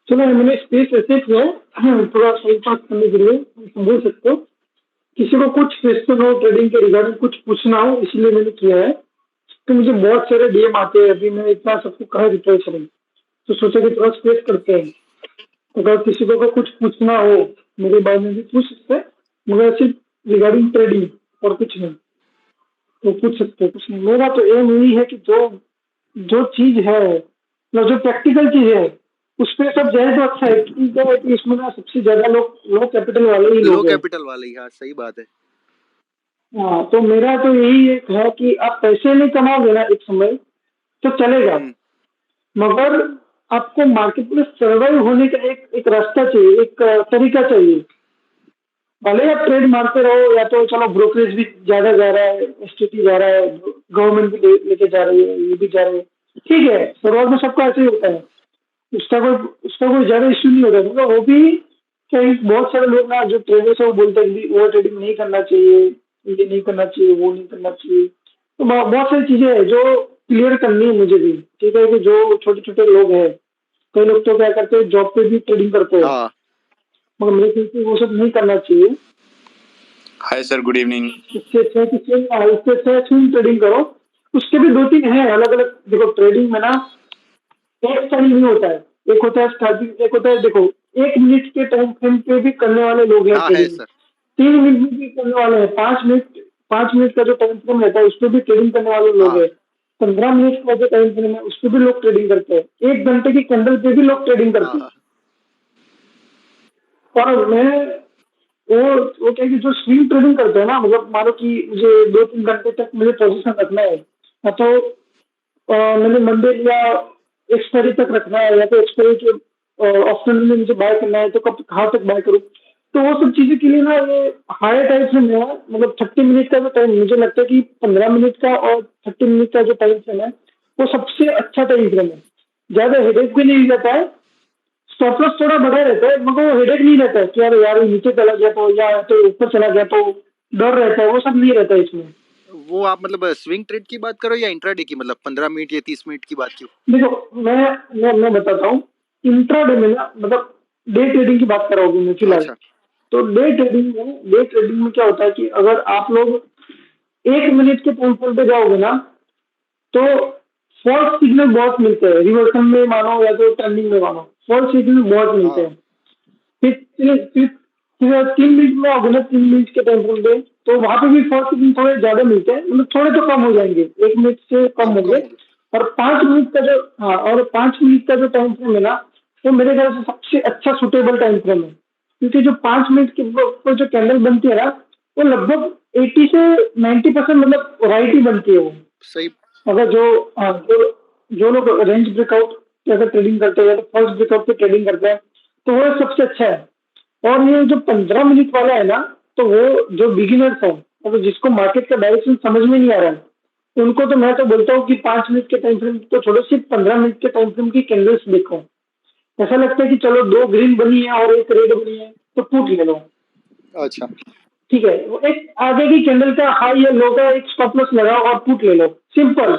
चलो मैंने स्पेस ऐसे किया है थोड़ा टाइम पास करने के लिए, तुम बोल सकते हो। किसी को कुछ क्वेश्चन हो ट्रेडिंग के रिगार्डिंग, कुछ पूछना हो, इसलिए मैंने किया है। तो मुझे बहुत सारे डीएम आते हैं, अभी मैं इतना सबको कहाँ रिप्लाई करूँ। तो सोचा कि थोड़ा स्पेस करते हैं। अगर किसी को कुछ पूछना हो मेरे बारे में भी पूछ सकते हैं, मगर सिर्फ रिगार्डिंग ट्रेडिंग और कुछ नहीं। तो पूछ सकते हो, कुछ नहीं। मेरा तो एम यही है कि जो जो चीज है या जो प्रैक्टिकल चीज है उस पे सब जाए तो अच्छा है। क्योंकि क्या है कि इसमें ना सबसे ज्यादा लोग लो कैपिटल वाले ही लो लोग हैं। कैपिटल वाले ही, हाँ सही बात है। हाँ, तो मेरा तो यही एक है कि आप पैसे नहीं कमाओगे ना एक समय तो चलेगा, हम्म। मगर आपको मार्केट में सर्वाइव होने का एक एक रास्ता चाहिए, एक तरीका चाहिए। भले ही आप ट्रेड मारते रहो, या तो चलो ब्रोकरेज भी ज्यादा जा रहा है, एसटीटी जा रहा है, गवर्नमेंट भी लेके जा रही है, ये भी जा रही है। ठीक है, शुरुआत में सबका ऐसे ही होता है। उसका कोई ज्यादा इश्यू नहीं होता, मतलब वो भी कई बहुत सारे लोग ना जो ट्रेडर्स है वो बोलते हैं कि ओवर ट्रेडिंग नहीं करना चाहिए, ये नहीं करना चाहिए, वो नहीं करना चाहिए। तो बहुत सारी चीजें हैं जो क्लियर करनी है मुझे भी। ठीक है, कि जो छोटे छोटे लोग हैं, कई लोग तो क्या करते हैं जॉब पे भी ट्रेडिंग करते हैं, हाँ। मगर मेरे ख्याल से वो सब नहीं करना चाहिए। Hi sir, good evening. इससे अच्छा है कि इससे अच्छा है स्विंग ट्रेडिंग करो। उसके भी दो तीन है अलग अलग। देखो ट्रेडिंग में ना एक टाइम नहीं होता है। एक होता है स्टार्टिंग, एक होता है देखो 1 मिनट के टाइम फ्रेम पे भी करने वाले लोग हैं हाँ है ट्रेडिंग। सर। 3 मिनट में भी करने वाले हैं, 5 मिनट, 5 मिनट का जो टाइम फ्रेम रहता है उस पर भी ट्रेडिंग करने वाले लोग हाँ हैं। 15 मिनट का जो टाइम फ्रेम है उस पर भी लोग ट्रेडिंग करते हैं, 1 घंटे की कैंडल पे भी लोग ट्रेडिंग हाँ करते हैं। हाँ। और मैं वो वो क्या है कि जो स्विंग ट्रेडिंग करते हैं ना, मतलब मानो कि मुझे 2-3 घंटे तक मुझे पोजीशन रखना है, या तो मैंने मंडे लिया, एक्सपायरी तक रखना है, या तो एक्सपायरी के ऑप्शन में मुझे बाय करना है, तो कब कहाँ तक बाय करूँ। तो वो सब चीजें के लिए ना ये हायर टाइम फ्रेम है, मतलब 30 मिनट का जो टाइम मुझे लगता है कि 15 मिनट का और 30 मिनट का जो टाइम फ्रेम है वो सबसे अच्छा टाइम फ्रेम है। ज्यादा हेडेक भी नहीं रहता है, स्टॉप लॉस थोड़ा बढ़ा रहता है, मगर वो हेडेक नहीं रहता है कि यार यार ये नीचे चला गया तो, या तो ऊपर चला गया तो डर रहता है, वो सब नहीं रहता है इसमें। वो आप मतलब स्विंग ट्रेड की बात करो या इंट्राडे की, मतलब 15 मिनट या 30 मिनट की बात क्यों? देखो मैं बताता हूँ। इंट्राडे में ना, मतलब डे ट्रेडिंग की बात कर रहा हूँ मैं फिलहाल। अच्छा। तो डे ट्रेडिंग में क्या होता है कि अगर आप लोग 1 मिनट के टाइम फ्रेम पे जाओगे ना, तो फॉल्स सिग्नल बहुत मिलते हैं, रिवर्सल में मानो या तो टर्निंग में मानो, फॉल्स सिग्नल बहुत मिलते हाँ हैं। फिर फिर 3 मिनट में आओगे ना, 3 मिनट के टाइम फ्रेम पे, तो वहां पे भी फॉल्स सिग्नल थोड़े ज्यादा मिलते हैं, मतलब थोड़े तो कम हो जाएंगे, 1 मिनट से कम हाँ कम होंगे। हो गया। और 5 मिनट का जो, हाँ, और 5 मिनट का जो टाइम फ्रेम है ना, वो मेरे ख्याल से सबसे अच्छा सुटेबल टाइम फ्रेम है। क्योंकि जो 5 मिनट के ऊपर जो कैंडल बनती है ना, वो लगभग 80 से 90% मतलब राइट ही बनती है वो। सही। अगर जो, हाँ, जो लोग रेंज ब्रेकआउट पे अगर ट्रेडिंग करते हैं या तो फर्स्ट ब्रेकआउट पे ट्रेडिंग करते हैं, तो वो सबसे अच्छा है। और ये जो 15 मिनट वाला है ना, तो वो जो बिगिनर्स है, मतलब जिसको मार्केट का डायरेक्शन समझ में नहीं आ रहा है, उनको तो मैं तो बोलता हूँ कि 5 मिनट के टाइम फ्रेम को छोड़ो, सिर्फ 15 मिनट के टाइम फ्रेम की कैंडल्स देखो। ऐसा लगता है कि चलो दो ग्रीन बनी है और एक रेड बनी है, तो पुट ले लो। अच्छा। ठीक है, वो एक आगे की कैंडल का हाई या लो का एक स्टॉप लॉस लगाओ और पुट ले लो, सिंपल।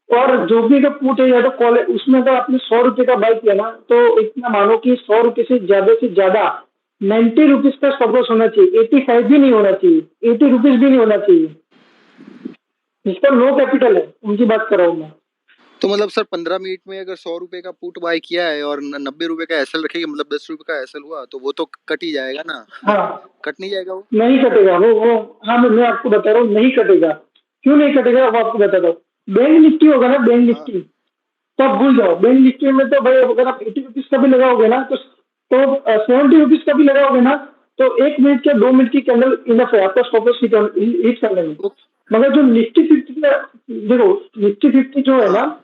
और जो भी का पुट है या तो कॉल है, उसमें अगर आपने 100 रुपए का बाय किया ना, तो इतना मानो कि 100 रुपए से ज्यादा 90 रुपीज का स्टॉप लॉस होना चाहिए, 85 भी नहीं होना चाहिए, 80 रुपीज भी नहीं होना चाहिए। जिसका लो कैपिटल है उनकी बात कर रहा हूँ मैं। तो मतलब सर 15 मिनट में अगर 100 रुपए का पुट बाय किया है और 90 रुपए का एसएल रखेगा, मतलब 10 रुपए का एसएल हुआ, तो वो तो कट ही जाएगा ना। हाँ, कट नहीं जाएगा वो? नहीं कटेगा वो। हाँ, मैं आपको बता रहा हूँ नहीं कटेगा। क्यों नहीं कटेगा वो आपको बताता हूँ। बैंक निफ्टी होगा ना, बैंक हाँ। निफ्टी, तो आप भूल जाओ। बैंक निफ्टी में तो भाई अगर आप 80 रुपीज का भी लगाओगे ना, तो 70 रुपीज का भी लगाओगे ना, तो 1 मिनट या 2 मिनट की कैंडल इनफ है आपका स्टॉप लॉस हिट करने में। वो। मगर जो निफ्टी 50 का, देखो निफ्टी 50 जो है ना, हाँ।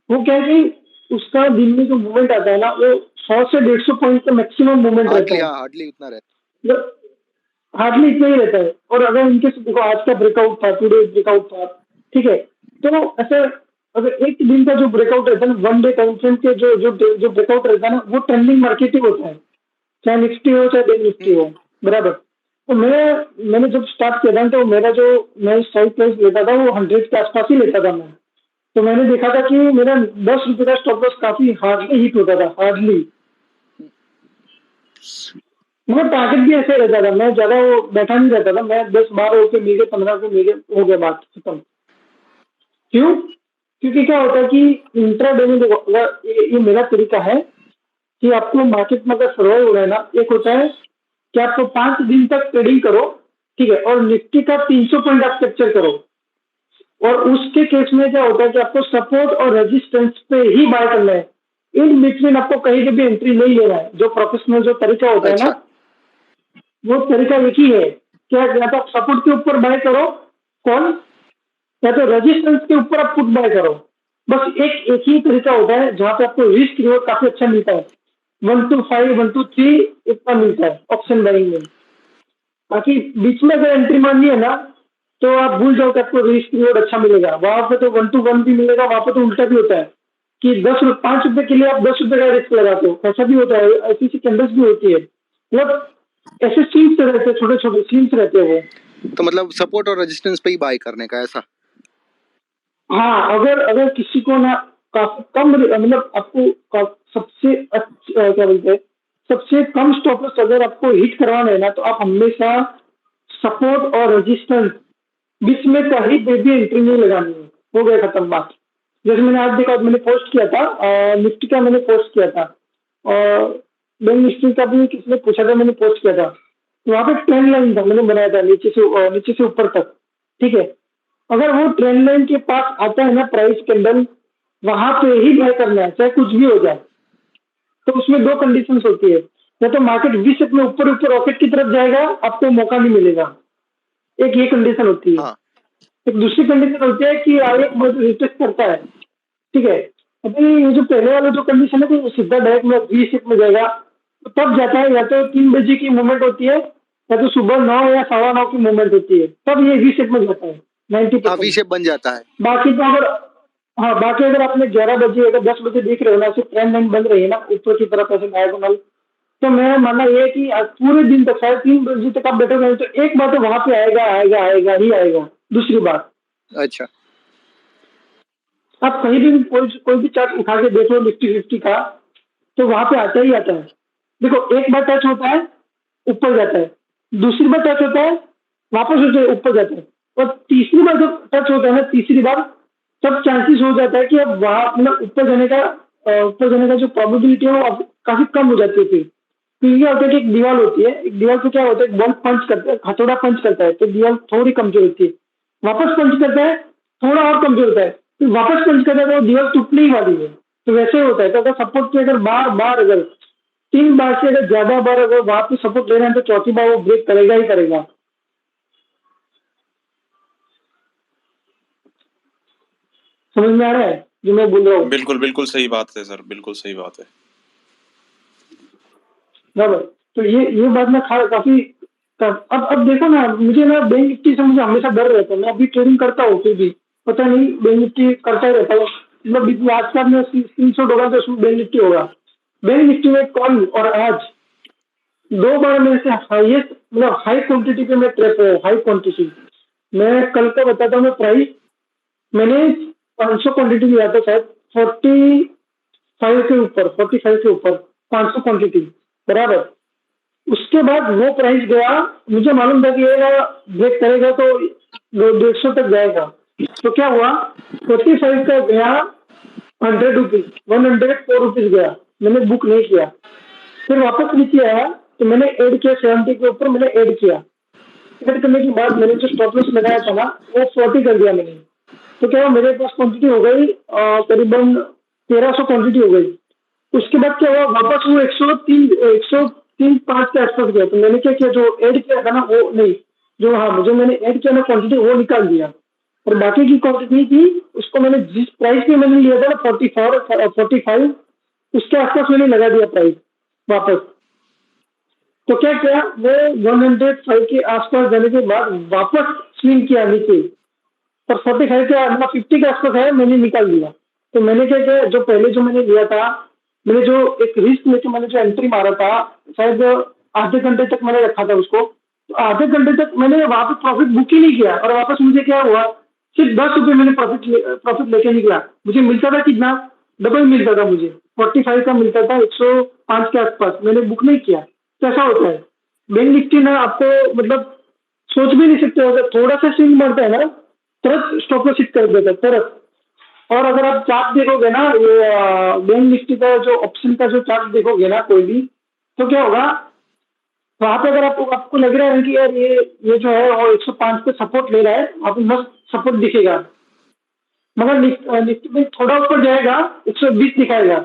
वो क्या है कि उसका दिन में जो मूवमेंट आता है ना, वो 100 से 150 पॉइंट का मैक्सिमम मूवमेंट रहता हार्डली, है। हाँ हार्डली उतना रहता मतलब हार्डली इतना ही रहता है। और अगर इनके देखो आज का ब्रेकआउट था, टुडे ब्रेकआउट था, ठीक है, तो ऐसे अगर एक दिन का जो ब्रेकआउट रहता है ना, 1 डे टाइम फ्रेम के जो जो जो ब्रेकआउट रहता है ना, वो ट्रेंडिंग मार्केट ही होता है, चाहे निफ्टी हो चाहे बैंक है। निफ्टी हो, बराबर। तो मैंने जब स्टार्ट किया था तो मेरा जो मैं स्ट्राइक प्राइस लेता था वो 100 के आसपास ही लेता था मैं। तो मैंने देखा था कि मेरा 10 रुपए का स्टॉप लॉस काफी हार्डली हिट होता था, हार्डली। मगर टारगेट भी ऐसे रहता था, मैं ज्यादा वो बैठा नहीं रहता था, मैं 10-12 होके मिल गए, 15 को मिल गए, हो गया, बात खत्म। क्यों? क्योंकि क्या होता है कि इंट्राडे में देखो, अगर ये मेरा तरीका है कि आपको मार्केट में अगर सर्वाइव हो रहा है ना, एक होता है कि आपको 5 दिन तक ट्रेडिंग करो, ठीक है, और निफ्टी का 300 पॉइंट आप कैप्चर करो। और उसके केस में क्या होता है कि आपको सपोर्ट और रेजिस्टेंस पे ही बाय करना है, इन बिटवीन आपको कहीं के भी एंट्री नहीं लेना है। जो प्रोफेशनल जो तरीका होता है ना, अच्छा। वो तरीका एक ही है, क्या या तो आप सपोर्ट के ऊपर बाय करो कॉल, या तो रेजिस्टेंस के ऊपर आप पुट बाय करो। बस एक ही तरीका होता है जहां पे आपको रिस्क रिवॉर्ड काफी अच्छा मिलता है, 1 to 5, 1 to 3 इतना मिलता है ऑप्शन बाइंग में। बाकी बीच में अगर एंट्री मारनी है ना, तो आप भूल जाओ कि आपको रिस्क रिवॉर्ड अच्छा मिलेगा। वहां पे तो 1 to 1 भी मिलेगा, वहां पे तो उल्टा भी होता है कि 5 रुपए के लिए आप 10 रुपए का रिस्क लगाते हो, ऐसा भी होता है, ऐसी ऐसी कैंडल्स भी होती है। मतलब ऐसे सीन्स रहते हैं, छोटे छोटे सीन्स रहते हैं वो। तो मतलब सपोर्ट और रेजिस्टेंस पे ही बाय करने का, ऐसा? हाँ, अगर अगर किसी को ना काफी कम मतलब आपको सबसे क्या बोलते हैं, सबसे कम स्टॉप लॉस अगर आपको हिट करवाना है ना, तो आप हमेशा सपोर्ट और रेजिस्टेंस बीच में कहीं पे भी एंट्री नहीं लगानी है, हो गया खत्म बात। जैसे मैंने आज देखा, मैंने पोस्ट किया था, निफ्टी का मैंने पोस्ट किया था, और बैंक निफ्टी का भी किसी ने पूछा था, मैंने पोस्ट किया था। तो वहां पे ट्रेंड लाइन था, मैंने बनाया था नीचे से ऊपर तक, ठीक है। अगर वो ट्रेंड लाइन के पास आता है ना प्राइस कैंडल, वहां पे ही बाय करना है, चाहे कुछ भी हो जाए। तो उसमें दो कंडीशन होती है, या तो मार्केट वी शेप में ऊपर ऊपर रॉकेट की तरफ जाएगा, आपको मौका नहीं मिलेगा, एक ये कंडीशन होती है। हाँ। एक दूसरी कंडीशन होती है कि आगे रिटेस्ट करता है, ठीक है। अभी ये जो पहले वाला जो कंडीशन है कि वो सीधा डायरेक्ट में वी शेप में जाएगा, तो तब जाता है, या तो 3 बजे की मूवमेंट होती है, या तो सुबह 9 या 9:15 की मूवमेंट होती है, तब ये वी शेप में जाता है हाँ, 90%। वी शेप बन जाता है। बाकी तो अगर, हाँ, बाकी अगर आपने 11 बजे अगर 10 बजे देख रहे हो ना, सिर्फ ट्रेंड लाइन बन रही है ना ऊपर की तरफ ऐसे डायगोनल, तो मेरा मानना ये है कि आज पूरे दिन तक 3:30 बजे तक आप बैठोगे तो एक बार तो वहां पे आएगा आएगा आएगा ही आएगा। दूसरी बात, अच्छा। आप कहीं भी कोई भी चार्ट उठा के देखो निफ्टी 50 का, तो वहां पे आता ही आता है। देखो, एक बार टच होता है, ऊपर जाता है, दूसरी बार टच होता है, वापस ऊपर जाता है, और तीसरी बार जब टच होता है ना, तीसरी बार, तब चांसेस हो जाता है कि अब वहां मतलब ऊपर जाने का जो प्रोबेबिलिटी है वो अब काफी कम हो जाती है फिर। क्योंकि क्या होता है कि एक दीवार होती है, एक दीवार को क्या होता है, बॉल पंच करता है, हथौड़ा पंच करता है, तो दीवार थोड़ी कमजोर होती है, वापस पंच करता है, थोड़ा और कमजोर होता है, फिर वापस पंच करता है, तो दीवार टूटने ही वाली है। तो वैसे होता है, तो अगर सपोर्ट पे अगर बार बार अगर 3 बार से अगर ज्यादा बार अगर वहां पे सपोर्ट ले रहे हैं, तो चौथी बार वो ब्रेक करेगा ही करेगा। समझ में आ रहा है जो मैं बोल रहा हूँ? बिल्कुल बिल्कुल सही बात है सर, बिल्कुल सही बात है। बराबर। तो ये बात मैं काफी अब देखो ना, मुझे ना बैंक निफ्टी से मुझे हमेशा डर रहता है। मैं अभी ट्रेडिंग करता हूँ, फिर भी पता नहीं बैंक निफ्टी करता ही रहता है, मतलब आज का मैं $300 का उसमें बैंक निफ्टी होगा। बैंक निफ्टी में कल और आज 2 बार में से हाईएस्ट मतलब हाई क्वांटिटी पे मैं ट्रेड है, हाई क्वांटिटी। मैं कल का बताता हूँ प्राइस, मैंने 500 क्वांटिटी लिया था शायद, 45 के ऊपर 500 क्वांटिटी, बराबर। उसके बाद वो प्राइस गया, मुझे मालूम था कि ये ब्रेक करेगा तो 150 तक जाएगा। तो क्या हुआ, 45 का गया, 100 रुपीज, 104 रुपीज गया, मैंने बुक नहीं किया। फिर वापस नीचे आया, तो मैंने ऐड किया 70 के ऊपर, मैंने ऐड किया। ऐड करने के बाद मैंने जो स्टॉप लॉस लगाया था ना, वो 40 कर दिया मैंने। तो क्या हुआ, मेरे पास क्वांटिटी हो गई करीबन 1300 क्वांटिटी हो गई। उसके बाद क्या हुआ, वापस वो 103-105 के आसपास गया। तो मैंने क्या किया, जो ऐड किया था ना, वो नहीं, जो मैंने ऐड किया ना क्वांटिटी, वो निकाल दिया, और बाकी की क्वांटिटी थी उसको मैंने जिस प्राइस पे मैंने लिया था ना 45, उसके आसपास मैंने लगा दिया प्राइस वापस। तो क्या किया, वो 105 के आसपास जाने के बाद वापस स्विंग किया नीचे, और 45 के मतलब 50 के आसपास है, मैंने निकाल दिया। तो मैंने क्या किया, जो पहले जो मैंने लिया था, मैंने जो एक रिस्क लेके मैंने जो एंट्री मारा था, शायद आधे घंटे तक मैंने रखा था उसको, तो आधे घंटे तक मैंने वहां पे प्रॉफिट बुक ही नहीं किया, और वापस मुझे क्या हुआ, सिर्फ 10 रुपए मैंने प्रॉफिट लेके निकला। मुझे मिलता था कितना, डबल मिलता था मुझे, 45 का मिलता था 105 के आसपास। मैंने बुक नहीं किया। कैसा होता है बैंक निफ्टी ना, आपको मतलब सोच भी नहीं सकते, अगर थोड़ा सा स्विंग बढ़ता है ना तुरंत स्टॉप लॉस हिट कर देता है तुरंत। और अगर आप चार्ट देखोगे ना, ये बैंक निफ्टी का जो ऑप्शन का जो चार्ट देखोगे ना कोई भी, तो क्या होगा वहां पे, अगर आपको लग रहा है कि यार ये जो है वो 105 पे सपोर्ट ले रहा है, वहां पे मस्त सपोर्ट दिखेगा। मगर निफ्टी में थोड़ा ऊपर जाएगा 120 दिखाएगा,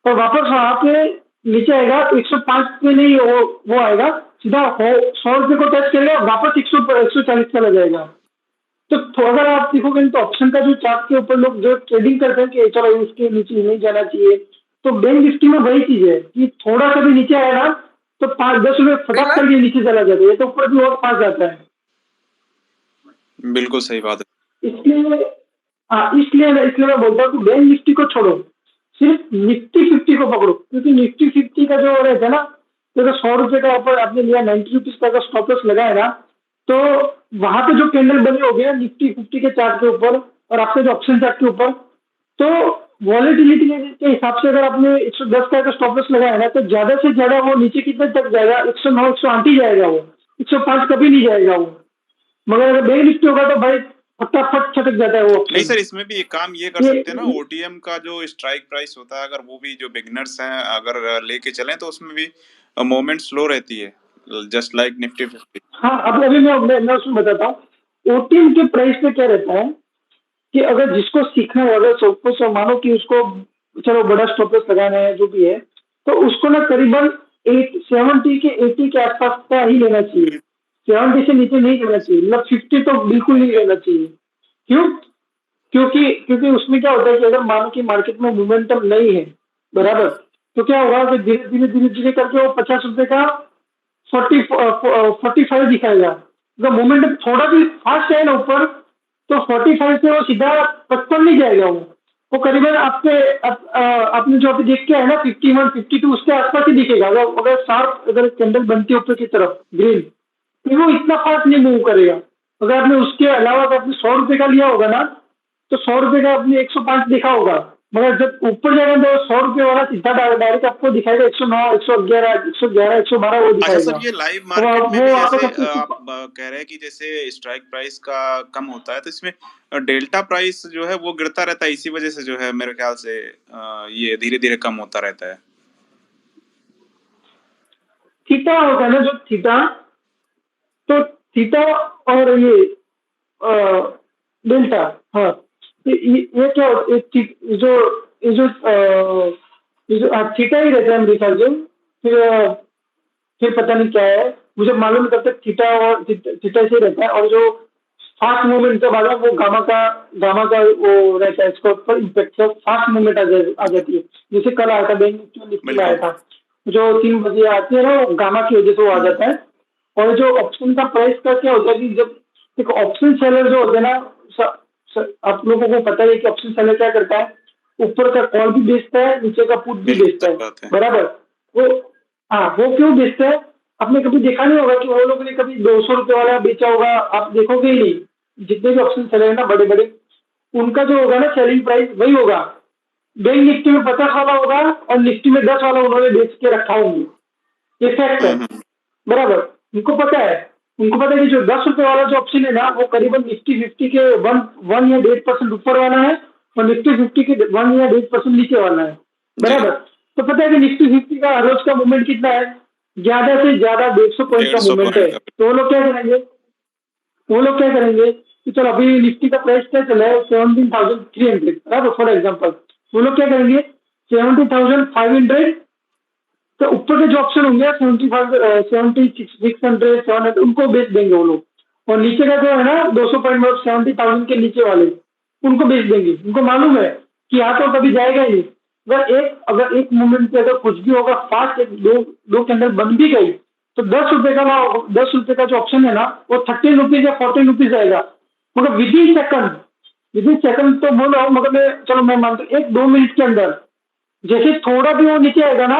और वापस वहां पे नीचे आएगा तो 105 पे नहीं, वो आएगा सीधा 100 रुपये को टच करेगा, वापस 140 चला जाएगा। तो अगर आप देखोगे तो ऑप्शन का जो चार्ट के ऊपर लोग जो ट्रेडिंग करते हैं कि चलो इसके नीचे नहीं जाना चाहिए, तो बैंक निफ्टी में वही चीज है कि थोड़ा सा भी नीचे आया ना तो 5-10 रुपये फटाक करके नीचे चला जाता है, ये तो ऊपर भी और पास जाता है। बिल्कुल सही बात है। इसलिए इसलिए मैं बोलता हूँ कि बैंक निफ्टी को छोड़ो, सिर्फ निफ्टी 50 को पकड़ो, क्योंकि निफ्टी 50 का जो रहता है ना, तो 100 रुपये का ऊपर आपने लिया, 90 रुपीज का अगर स्टॉप लॉस लगाया ना, तो वहां पे जो कैंडल बने हो गया निफ्टी 50 के चार्ट के ऊपर और आपके जो ऑप्शन चार्ट के ऊपर, तो वॉलेटिलिटी के हिसाब से अगर आपने 110 का स्टॉप लॉस लगाया ना, तो ज्यादा से ज्यादा वो नीचे कितने तक जाएगा, 109 108 ही जाएगा, वो 105 कभी नहीं जाएगा वो। मगर अगर बैंक निफ्टी होगा तो भाई फटाफट छटक जाता है वो नहीं ऑप्शन। सर, इसमें भी एक काम ये कर सकते हैं ना, ओटीएम का जो स्ट्राइक प्राइस होता है, अगर वो भी जो बिगनर्स हैं अगर लेके चलें तो उसमें भी मूवमेंट स्लो रहती है, जस्ट लाइक निफ्टी 50। हाँ, अब अभी मैं उसमें बताता हूँ ओटीएम के प्राइस पे क्या रहता है कि अगर जिसको सीखना है, अगर सपोज मानो कि उसको चलो बड़ा स्टॉप लॉस लगाना है जो भी है, तो उसको ना करीबन 70 के 80 के आसपास का ही लेना चाहिए, 70 से नीचे नहीं लेना चाहिए, मतलब 50 तो बिल्कुल नहीं लेना चाहिए। क्यों? क्योंकि क्योंकि उसमें क्या होता है कि अगर मानो कि मार्केट में मोमेंटम नहीं है बराबर, तो क्या होगा कि धीरे धीरे धीरे धीरे करके वो 50 रुपए का 45 दिखाएगा। अगर मोमेंटम थोड़ा भी फास्ट है ना ऊपर, तो 45 से वो सीधा 55 नहीं जाएगा, वो करीबन आपने जो अभी देख के है ना 51 52 उसके आसपास ही दिखेगा। अगर शार्प अगर कैंडल बनती है ऊपर की तरफ ग्रीन, तो वो इतना फास्ट नहीं मूव करेगा। अगर आपने उसके अलावा अगर आपने 100 रुपए का लिया होगा ना, तो 100 रुपए का आपने 105 देखा होगा, मगर जब ऊपर जाएगा तो 100 रुपए वाला सीधा डायरेक्ट आपको दिखाएगा 109 111 111 112 वो अच्छा सर, दिखाएगा। ये लाइव तो मार्केट में वो भी आपको जैसे सबसे आप कह रहे हैं कि जैसे स्ट्राइक प्राइस का कम होता है, तो इसमें डेल्टा प्राइस जो है वो गिरता रहता है, इसी वजह से जो है मेरे ख्याल से ये धीरे धीरे कम होता रहता है। थीटा होता है ना, जो थीटा, तो थीटा और ये डेल्टा, हाँ, ये क्या ये जो थीटा ही रहता है मेरे ख्याल से। फिर पता नहीं क्या है, मुझे मालूम है तब तक थीटा और थीटा से रहता है, और जो फास्ट मूवमेंट के बाद वो गामा का वो रहता है, इसके ऊपर इम्पैक्ट फास्ट मूवमेंट आ जाती है। जैसे कल आया था बैंक निफ्टी में आया बिल्कुल। था, जो 3 बजे आती है ना, वो गामा की वजह से वो आ जाता है। और जो ऑप्शन का प्राइस का क्या होता है कि जब एक ऑप्शन सेलर जो होते हैं ना, आप लोगों को पता है कि ऑप्शन सेलर क्या करता है, ऊपर का कॉल भी बेचता है, नीचे का पुट भी बिल्कुल बेचता सही है बात है। बराबर। वो हाँ, वो क्यों बेचता है, आपने कभी देखा नहीं होगा कि वो लोग ने कभी 200 रुपए वाला बेचा होगा, आप देखोगे ही नहीं। जितने भी ऑप्शन सेलर है ना बड़े बड़े, उनका जो होगा ना सेलिंग प्राइस वही होगा, बैंक निफ्टी में 50 वाला होगा और निफ्टी में 10 वाला उन्होंने बेच के रखा होंगे। ये फैक्ट है बराबर। उनको पता है, कि जो 10 रुपए वाला जो ऑप्शन है ना, वो करीबन निफ्टी 50 के 1 या 1.5% ऊपर वाला है, और निफ्टी 50 के 1 या 1.5% नीचे वाला है जी। बराबर। तो पता है कि निफ्टी 50 का हर रोज का मूवमेंट कितना है, ज्यादा से ज्यादा 150 पॉइंट का 150 मूवमेंट है। पॉइंट का। तो वो लोग क्या करेंगे कि चलो अभी निफ्टी का प्राइस क्या चला है 17,300 बराबर, फॉर एग्जाम्पल। वो लोग क्या करेंगे 70,500, तो ऊपर के जो ऑप्शन होंगे 7600 उनको बेच देंगे वो लोग, और नीचे का जो है ना 200 पॉइंट 70,000 के नीचे वाले उनको बेच देंगे। उनको मालूम है कि यहाँ तो कभी जाएगा ही नहीं। अगर एक मोमेंट पे अगर कुछ भी होगा फास्ट, एक दो कैंडल बन भी गई, तो 10 रुपए का जो ऑप्शन है ना, वो 13 रुपीज या 14 रुपीज आएगा, मगर विद इन सेकंड तो बोल रहा हूँ, मगर मैं मानता हूँ 1-2 मिनट के अंदर जैसे थोड़ा भी वो नीचे आएगा ना,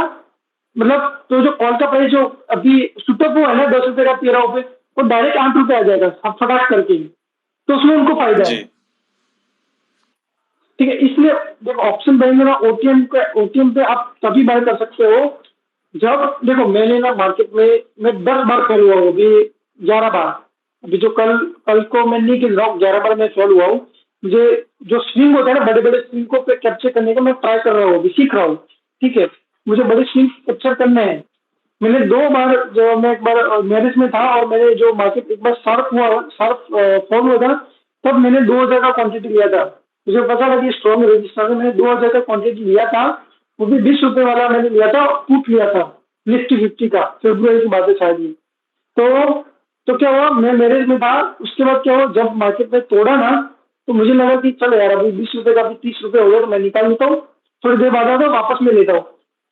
मतलब तो जो कॉल का प्राइस जो अभी सुटअप हुआ है ना 10 रुपए का 13 रुपए, वो डायरेक्ट 8 रुपए आ जाएगा, अब फटाक करके ही। तो उसमें उनको फायदा है। जी। ठीक है, इसलिए जब ऑप्शन बाइंग में ना ओटीएम पे आप तभी बाय कर सकते हो जब देखो मैंने ना मार्केट में मैं 10 बार फेल हुआ हूँ अभी, 11 बार। अभी जो कल कल को मैं नहीं खेल रहा हूँ, 11 बार मैं फेल हुआ हूँ। मुझे जो स्विंग होता है ना, बड़े बड़े स्विंग को कैप्चर करने का मैं ट्राई कर रहा हूँ, अभी सीख रहा हूँ। ठीक है, मुझे बड़े स्विंग कैप्चर करने हैं। मैंने 2 बार, जो मैं एक बार मैरिज में था और मैंने जो मार्केट एक बार शार्प फॉल हुआ था, तब मैंने 2,000 का क्वांटिटी लिया था। मुझे पता था कि स्ट्रॉन्ग रजिस्टर में मैंने 2,000 का क्वांटिटी लिया था। वो भी 20 रुपए वाला मैंने लिया था, पुट लिया था निफ्टी 50 का, फेब्रुआरी की बात है शायद ये। तो तो क्या हुआ, मैं मैरिज में था। उसके बाद क्या हुआ, जब मार्केट में तोड़ा ना, तो मुझे लगा कि चलो यार अभी 20 रुपए का भी 30 रुपए हो गया तो मैं निकाल लेता हूँ, थोड़ी देर बाद आता हूँ वापस में लेता हूँ।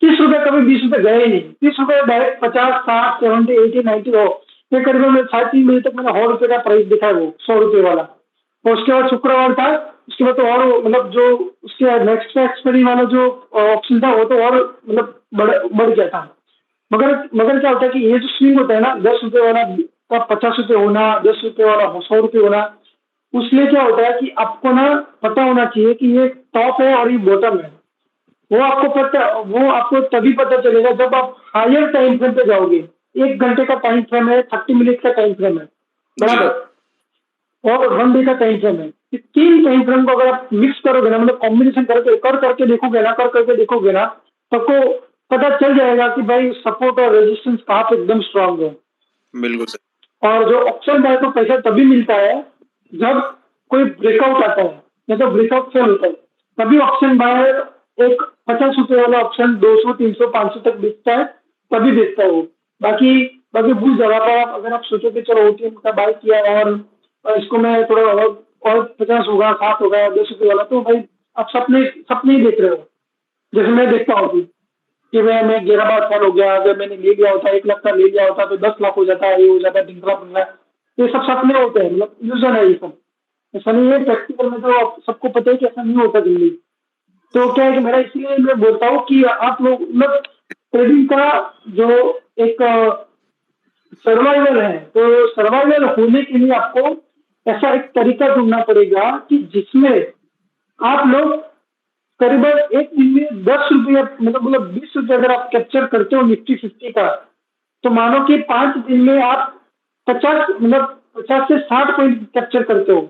30 रुपए कभी 20 रुपए गए ही नहीं, 30 रुपए डायरेक्ट 50, 60, 70, 80, 90 हो। ये करीबन मैं 3:30 बजे तक मैंने 100 रुपए का प्राइस दिखा है, वो 100 रुपए वाला। और उसके बाद शुक्रवार था, उसके बाद तो और मतलब जो उसके नेक्स्ट एक्सपायरी वाला जो ऑप्शन था वो तो और मतलब बढ़ गया था। मगर मगर क्या होता है कि ये जो स्विंग होता है ना, 10 रुपए वाला का 50 रुपए होना, 10 रुपए वाला 100 रुपए होना, उसमें क्या होता है कि आपको ना पता होना चाहिए कि ये टॉप है और ये बॉटम है। वो आपको तभी पता चलेगा जब आप हायर टाइम फ्रेम पे जाओगे। 1 घंटे का टाइम फ्रेम है, 30 मिनट का टाइम फ्रेम है, जी बराबर, और 1 डे का टाइम फ्रेम है। ये 3 टाइम फ्रेम को अगर आप मिक्स करोगे ना, मतलब कॉम्बिनेशन करके देखोगे ना, कर करके देखोगे ना, तो आपको पता चल जाएगा कि भाई सपोर्ट और रेजिस्टेंस कहाँ पे एकदम स्ट्रांग है। बिल्कुल सर। और जो ऑप्शन बाय को पैसा तभी मिलता है जब कोई ब्रेकआउट आता है या तो ब्रेकआउट फेल होता है, तभी ऑप्शन बायर एक 50 रुपए वाला ऑप्शन 200, 300, 500 तक बेचता है, तभी बेचता है वो। बाकी बाकी भूल जाओ आप। अगर आप सोचो कि चलो ओटीएम का बाय किया और इसको मैं थोड़ा और 50 होगा, 7 होगा, 10 रुपए वाला, तो भाई आप सपने सपने ही देख रहे हो। जैसे मैं देखता हूँ कि मैं 11 बार फेल हो गया, अगर मैंने ले लिया होता 1 लाख का ले लिया होता तो 10 लाख हो जाता, ये हो जाता, ढिंगरा पिंगला। ये सब सपने होते हैं, मतलब इल्यूजन है ये सब। ऐसा नहीं है, प्रैक्टिकल में तो सबको पता है कि ऐसा नहीं होता जल्दी। तो क्या है कि मेरा इसलिए मैं बोलता हूँ कि आप लोग मतलब ट्रेडिंग का जो एक सर्वाइवल है, तो सर्वाइवल होने के लिए आपको ऐसा एक तरीका ढूंढना पड़ेगा कि जिसमें आप लोग करीबन एक दिन में 10 रुपये, मतलब 20 रुपये अगर आप कैप्चर करते हो निफ्टी 50 का, तो मानो कि 5 दिन में आप 50 से 60 पॉइंट कैप्चर करते हो।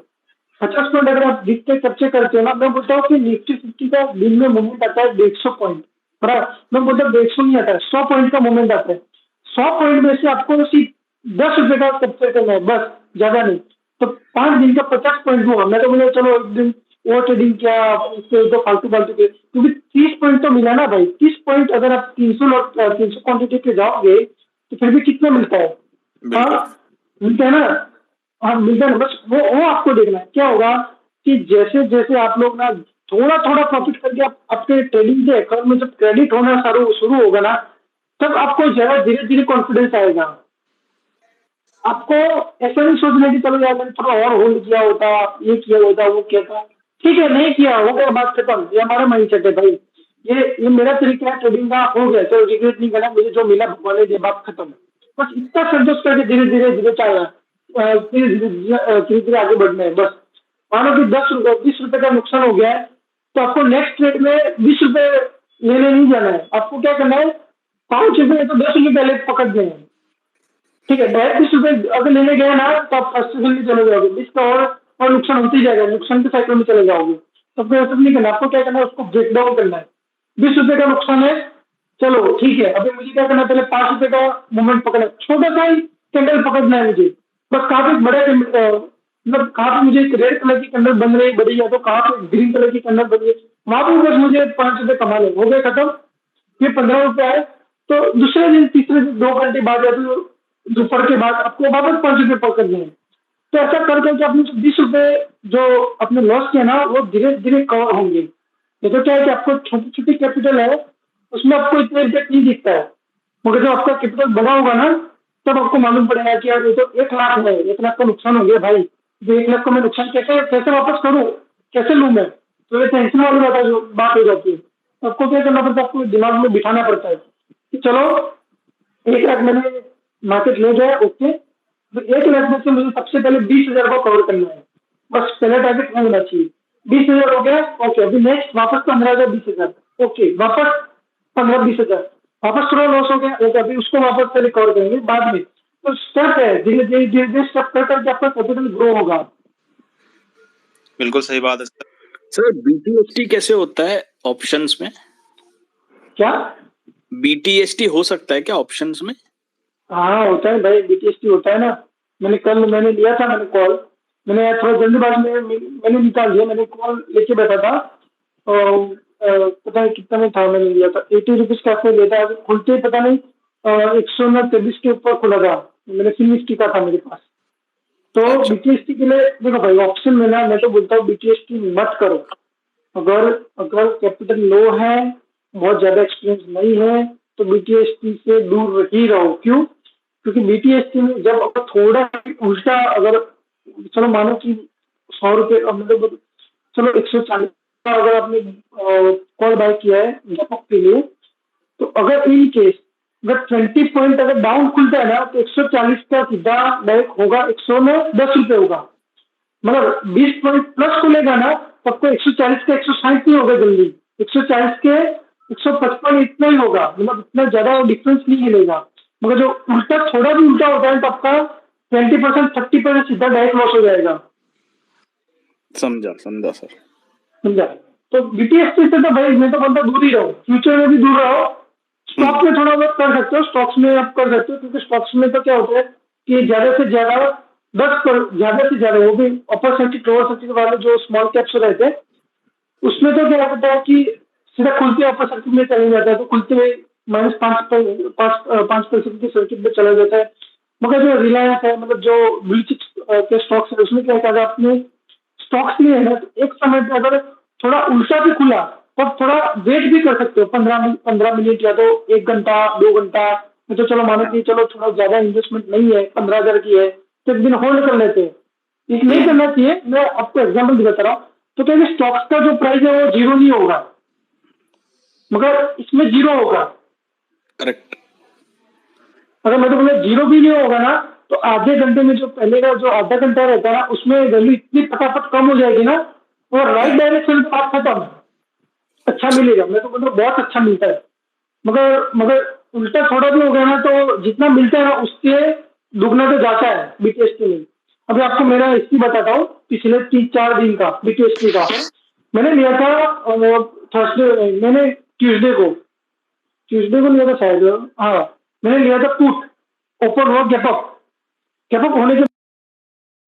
50 पॉइंट अगर आप जितने कैप्चर करते हो ना, मैं बोलता हूँ कि निफ्टी 50 का दिन में मूवमेंट आता है 150 पॉइंट। बराबर, मैं बोलता हूँ 150 नहीं आता है, 100 पॉइंट का मूवमेंट आता है। 100 पॉइंट में से आपको सिर्फ 10 रुपए का कैप्चर करना है, बस, ज्यादा नहीं। तो 5 दिन का 50 पॉइंट हुआ। मैं तो बोला चलो एक दिन वो ट्रेडिंग किया, उसके तो फालतू फालतू के, क्योंकि 30 पॉइंट तो मिला ना भाई। 30 पॉइंट अगर आप 300 क्वांटिटी पे जाओगे तो फिर भी कितना मिलता है? बिल्कुल हाँ, मिलता है ना। हाँ मिलता है ना, बस वो आपको देखना है। क्या होगा कि जैसे जैसे आप लोग ना थोड़ा थोड़ा प्रॉफिट करके आप आपके ट्रेडिंग के अकाउंट में जब क्रेडिट होना शुरू शुरू होगा ना, तब आपको ज्यादा धीरे धीरे कॉन्फिडेंस आएगा। आपको ऐसा नहीं सोचना कि चलो यार मैंने थोड़ा और होल्ड किया होता, ये किया होता, वो किया था। ठीक है, नहीं किया, हो गया, बात खत्म। ये हमारा माइंड सेट है भाई। ये मेरा तरीका है ट्रेडिंग का, हो गया, चलो रिग्रेट नहीं करना, मुझे जो मिला भगवान ने दिया, बात खत्म। बस इतना संतोष करके धीरे धीरे धीरे चलना, धीरे धीरे आगे बढ़ना है बस। मानो कि 10 रुपए 20 रुपए का नुकसान हो गया है, तो आपको नेक्स्ट ट्रेड में 20 रुपए लेने नहीं जाना है। आपको क्या करना है, 5 रुपए तो 10 रुपए पहले पकड़ देना है। ठीक है, डायरेक्ट 20 रुपए अगर लेने गए ना, तो आप फ्रस्ट्रेशन में चले जाओगे, 20 का और नुकसान होते ही जाएगा, नुकसान के साइकिल में चले जाओगे। तो आपको ऐसा नहीं करना, आपको क्या करना है, उसको ब्रेक डाउन करना है। 20 रुपए का नुकसान है, चलो ठीक है, अभी मुझे क्या करना है, पहले 5 रुपए का मूवमेंट पकड़ना है, छोटा सा ही कैंडल पकड़ना है मुझे। बस कहाँ पे बड़े मतलब कहाँ पे मुझे एक रेड कलर की कैंडल बन रही है बड़ी, या तो कहाँ पे ग्रीन कलर की कैंडल बन रही है, वहां पे बस मुझे 5 रुपए कमाने हो गए, खत्म। ये 15 रुपए आए, तो दूसरे दिन, तीसरे दिन, 2 घंटे बाद या तो दोपहर के बाद आपको वापस 5 रुपए पकड़ दें। तो ऐसा कर करके अपने 20 रुपए जो अपने लॉस किया ना, वो धीरे धीरे कवर होंगे। ये तो क्या है कि आपको छोटी छोटी कैपिटल है, उसमें आपको इतना इम्पैक्ट नहीं दिखता है। मगर जब आपका कैपिटल बड़ा होगा ना, तब आपको मालूम पड़ेगा कि यार ये तो 1 लाख है, 1 लाख का नुकसान हो गया भाई। जो 1 लाख का मैं नुकसान कैसे कैसे वापस करूँ, कैसे लूँ मैं? तो ये टेंशन वाली बात हो जाती है। तो आपको क्या करना पड़ता है, आपको दिमाग में बिठाना पड़ता है कि चलो 1 लाख मैंने मार्केट ले गया, ओके, तो 1 लाख में से मुझे सबसे पहले 20,000 को कवर करना है। बस पहला टारगेट क्या होना चाहिए, 20,000 हो गया, ओके। अभी नेक्स्ट वापस 15,000 20,000, ओके, वापस 15-20,000, वापस थोड़ा लॉस हो गया, ओके, अभी उसको वापस से रिकवर करेंगे बाद में। तो स्टेप है, धीरे धीरे धीरे धीरे स्टेप कर करके आपका कैपिटल ग्रो होगा। बिल्कुल सही बात है सर। सर बीटीएसटी कैसे होता है ऑप्शंस में? क्या बीटीएसटी हो सकता है क्या ऑप्शंस में? हाँ होता है भाई, बीटीएसटी होता है ना। मैंने लिया था, मैंने कॉल, मैंने थोड़ा जल्दबाजी में मैंने निकाल लिया, मैंने कॉल लेके बैठा था और पता नहीं कितना में था, मैंने लिया था 80 रुपीज का ऐसे लिया था, खुलते ही पता नहीं 123 के ऊपर खुला था, मैंने फिनिश का था मेरे पास। तो अच्छा। बीटीएसटी के लिए देखो भाई, ऑप्शन में ना मैं तो बोलता हूँ बीटीएसटी मत करो। अगर अगर कैपिटल लो है, बहुत ज्यादा एक्सपीरियंस नहीं है, तो बीटीएसटी से दूर ही रहो। क्यों? क्योंकि बीटीएसटी में जब अगर थोड़ा उल्टा, अगर चलो मानो कि 100 रुपये, मतलब चलो 140 का अगर आपने कॉल बाय किया है व्यापक के लिए, तो अगर इन केस अगर 20 पॉइंट अगर डाउन खुलता है ना, तो 140 का सीधा डायरेक्ट होगा 110 रुपये होगा। मतलब 20 पॉइंट प्लस खुलेगा ना, तब तो 140 के 160 नहीं होगा जल्दी, 140 के 155 इतना ही होगा, मतलब इतना ज्यादा डिफरेंस नहीं मिलेगा। मगर जो उल्टा, थोड़ा भी उल्टा होता है तो आपका 20% 30% सीधा डायरेक्ट लॉस हो जाएगा। समझा समझा सर। समझा? तो बीटीएससी से तो भाई मैं तो बोलता दूर ही रहो, फ्यूचर में भी दूर रहो। स्टॉक में थोड़ा बहुत कर सकते हो, स्टॉक्स में आप कर सकते हो, क्योंकि स्टॉक्स में तो क्या होता है कि ज्यादा से ज्यादा 10 पर ज्यादा से ज्यादा, वो भी अपर सर्किट लोअर सर्किट वाले जो स्मॉल कैप्स रहते हैं, उसमें तो क्या होता है कि सीधा खुलते अपर सर्किट में चले जाता है, तो खुलते हुए -5% के सर्किट में चला जाता है। मगर जो रिलायंस है, मतलब जो ब्लू चिप के स्टॉक्स है, उसमें क्या है, आपने स्टॉक्स लिए है ना, तो एक समय पे अगर थोड़ा उल्टा भी खुला तो थोड़ा वेट भी कर सकते हो, 15 मिनट या तो 1 घंटा 2 घंटा। मैं तो चलो मानो कि चलो थोड़ा ज्यादा इन्वेस्टमेंट नहीं है, 15,000 की है, तो एक दिन होल्ड कर लेते हैं। ये नहीं करना चाहिए, मैं आपको एग्जाम्पल दिखाता रहा हूँ। तो क्या स्टॉक्स का जो प्राइस है वो जीरो नहीं होगा, मगर इसमें जीरो होगा। करेक्ट। अगर मतलब जीरो भी नहीं होगा ना, तो आधे घंटे में जो पहले का जो आधा घंटा रहता है ना, उसमें वैल्यू इतनी फटाफट कम हो जाएगी ना, और राइट डायरेक्शन पे आप खत्म, अच्छा मिलेगा। मैं तो मतलब बहुत अच्छा मिलता है। मगर उल्टा थोड़ा भी हो गया ना, तो जितना मिलता है ना उससे दुगना तो जाता है बीटीएसटी में। अभी आपको मेरा हिस्ट्री बताता हूँ पिछले 3-4 दिन का बीटीएसटी का। मैंने लिया था थर्सडे, मैंने ट्यूसडे को लिया था शायद, हाँ। मैंने लिया था पुट, ओपन हुआ गैपअप, गैपअप होने के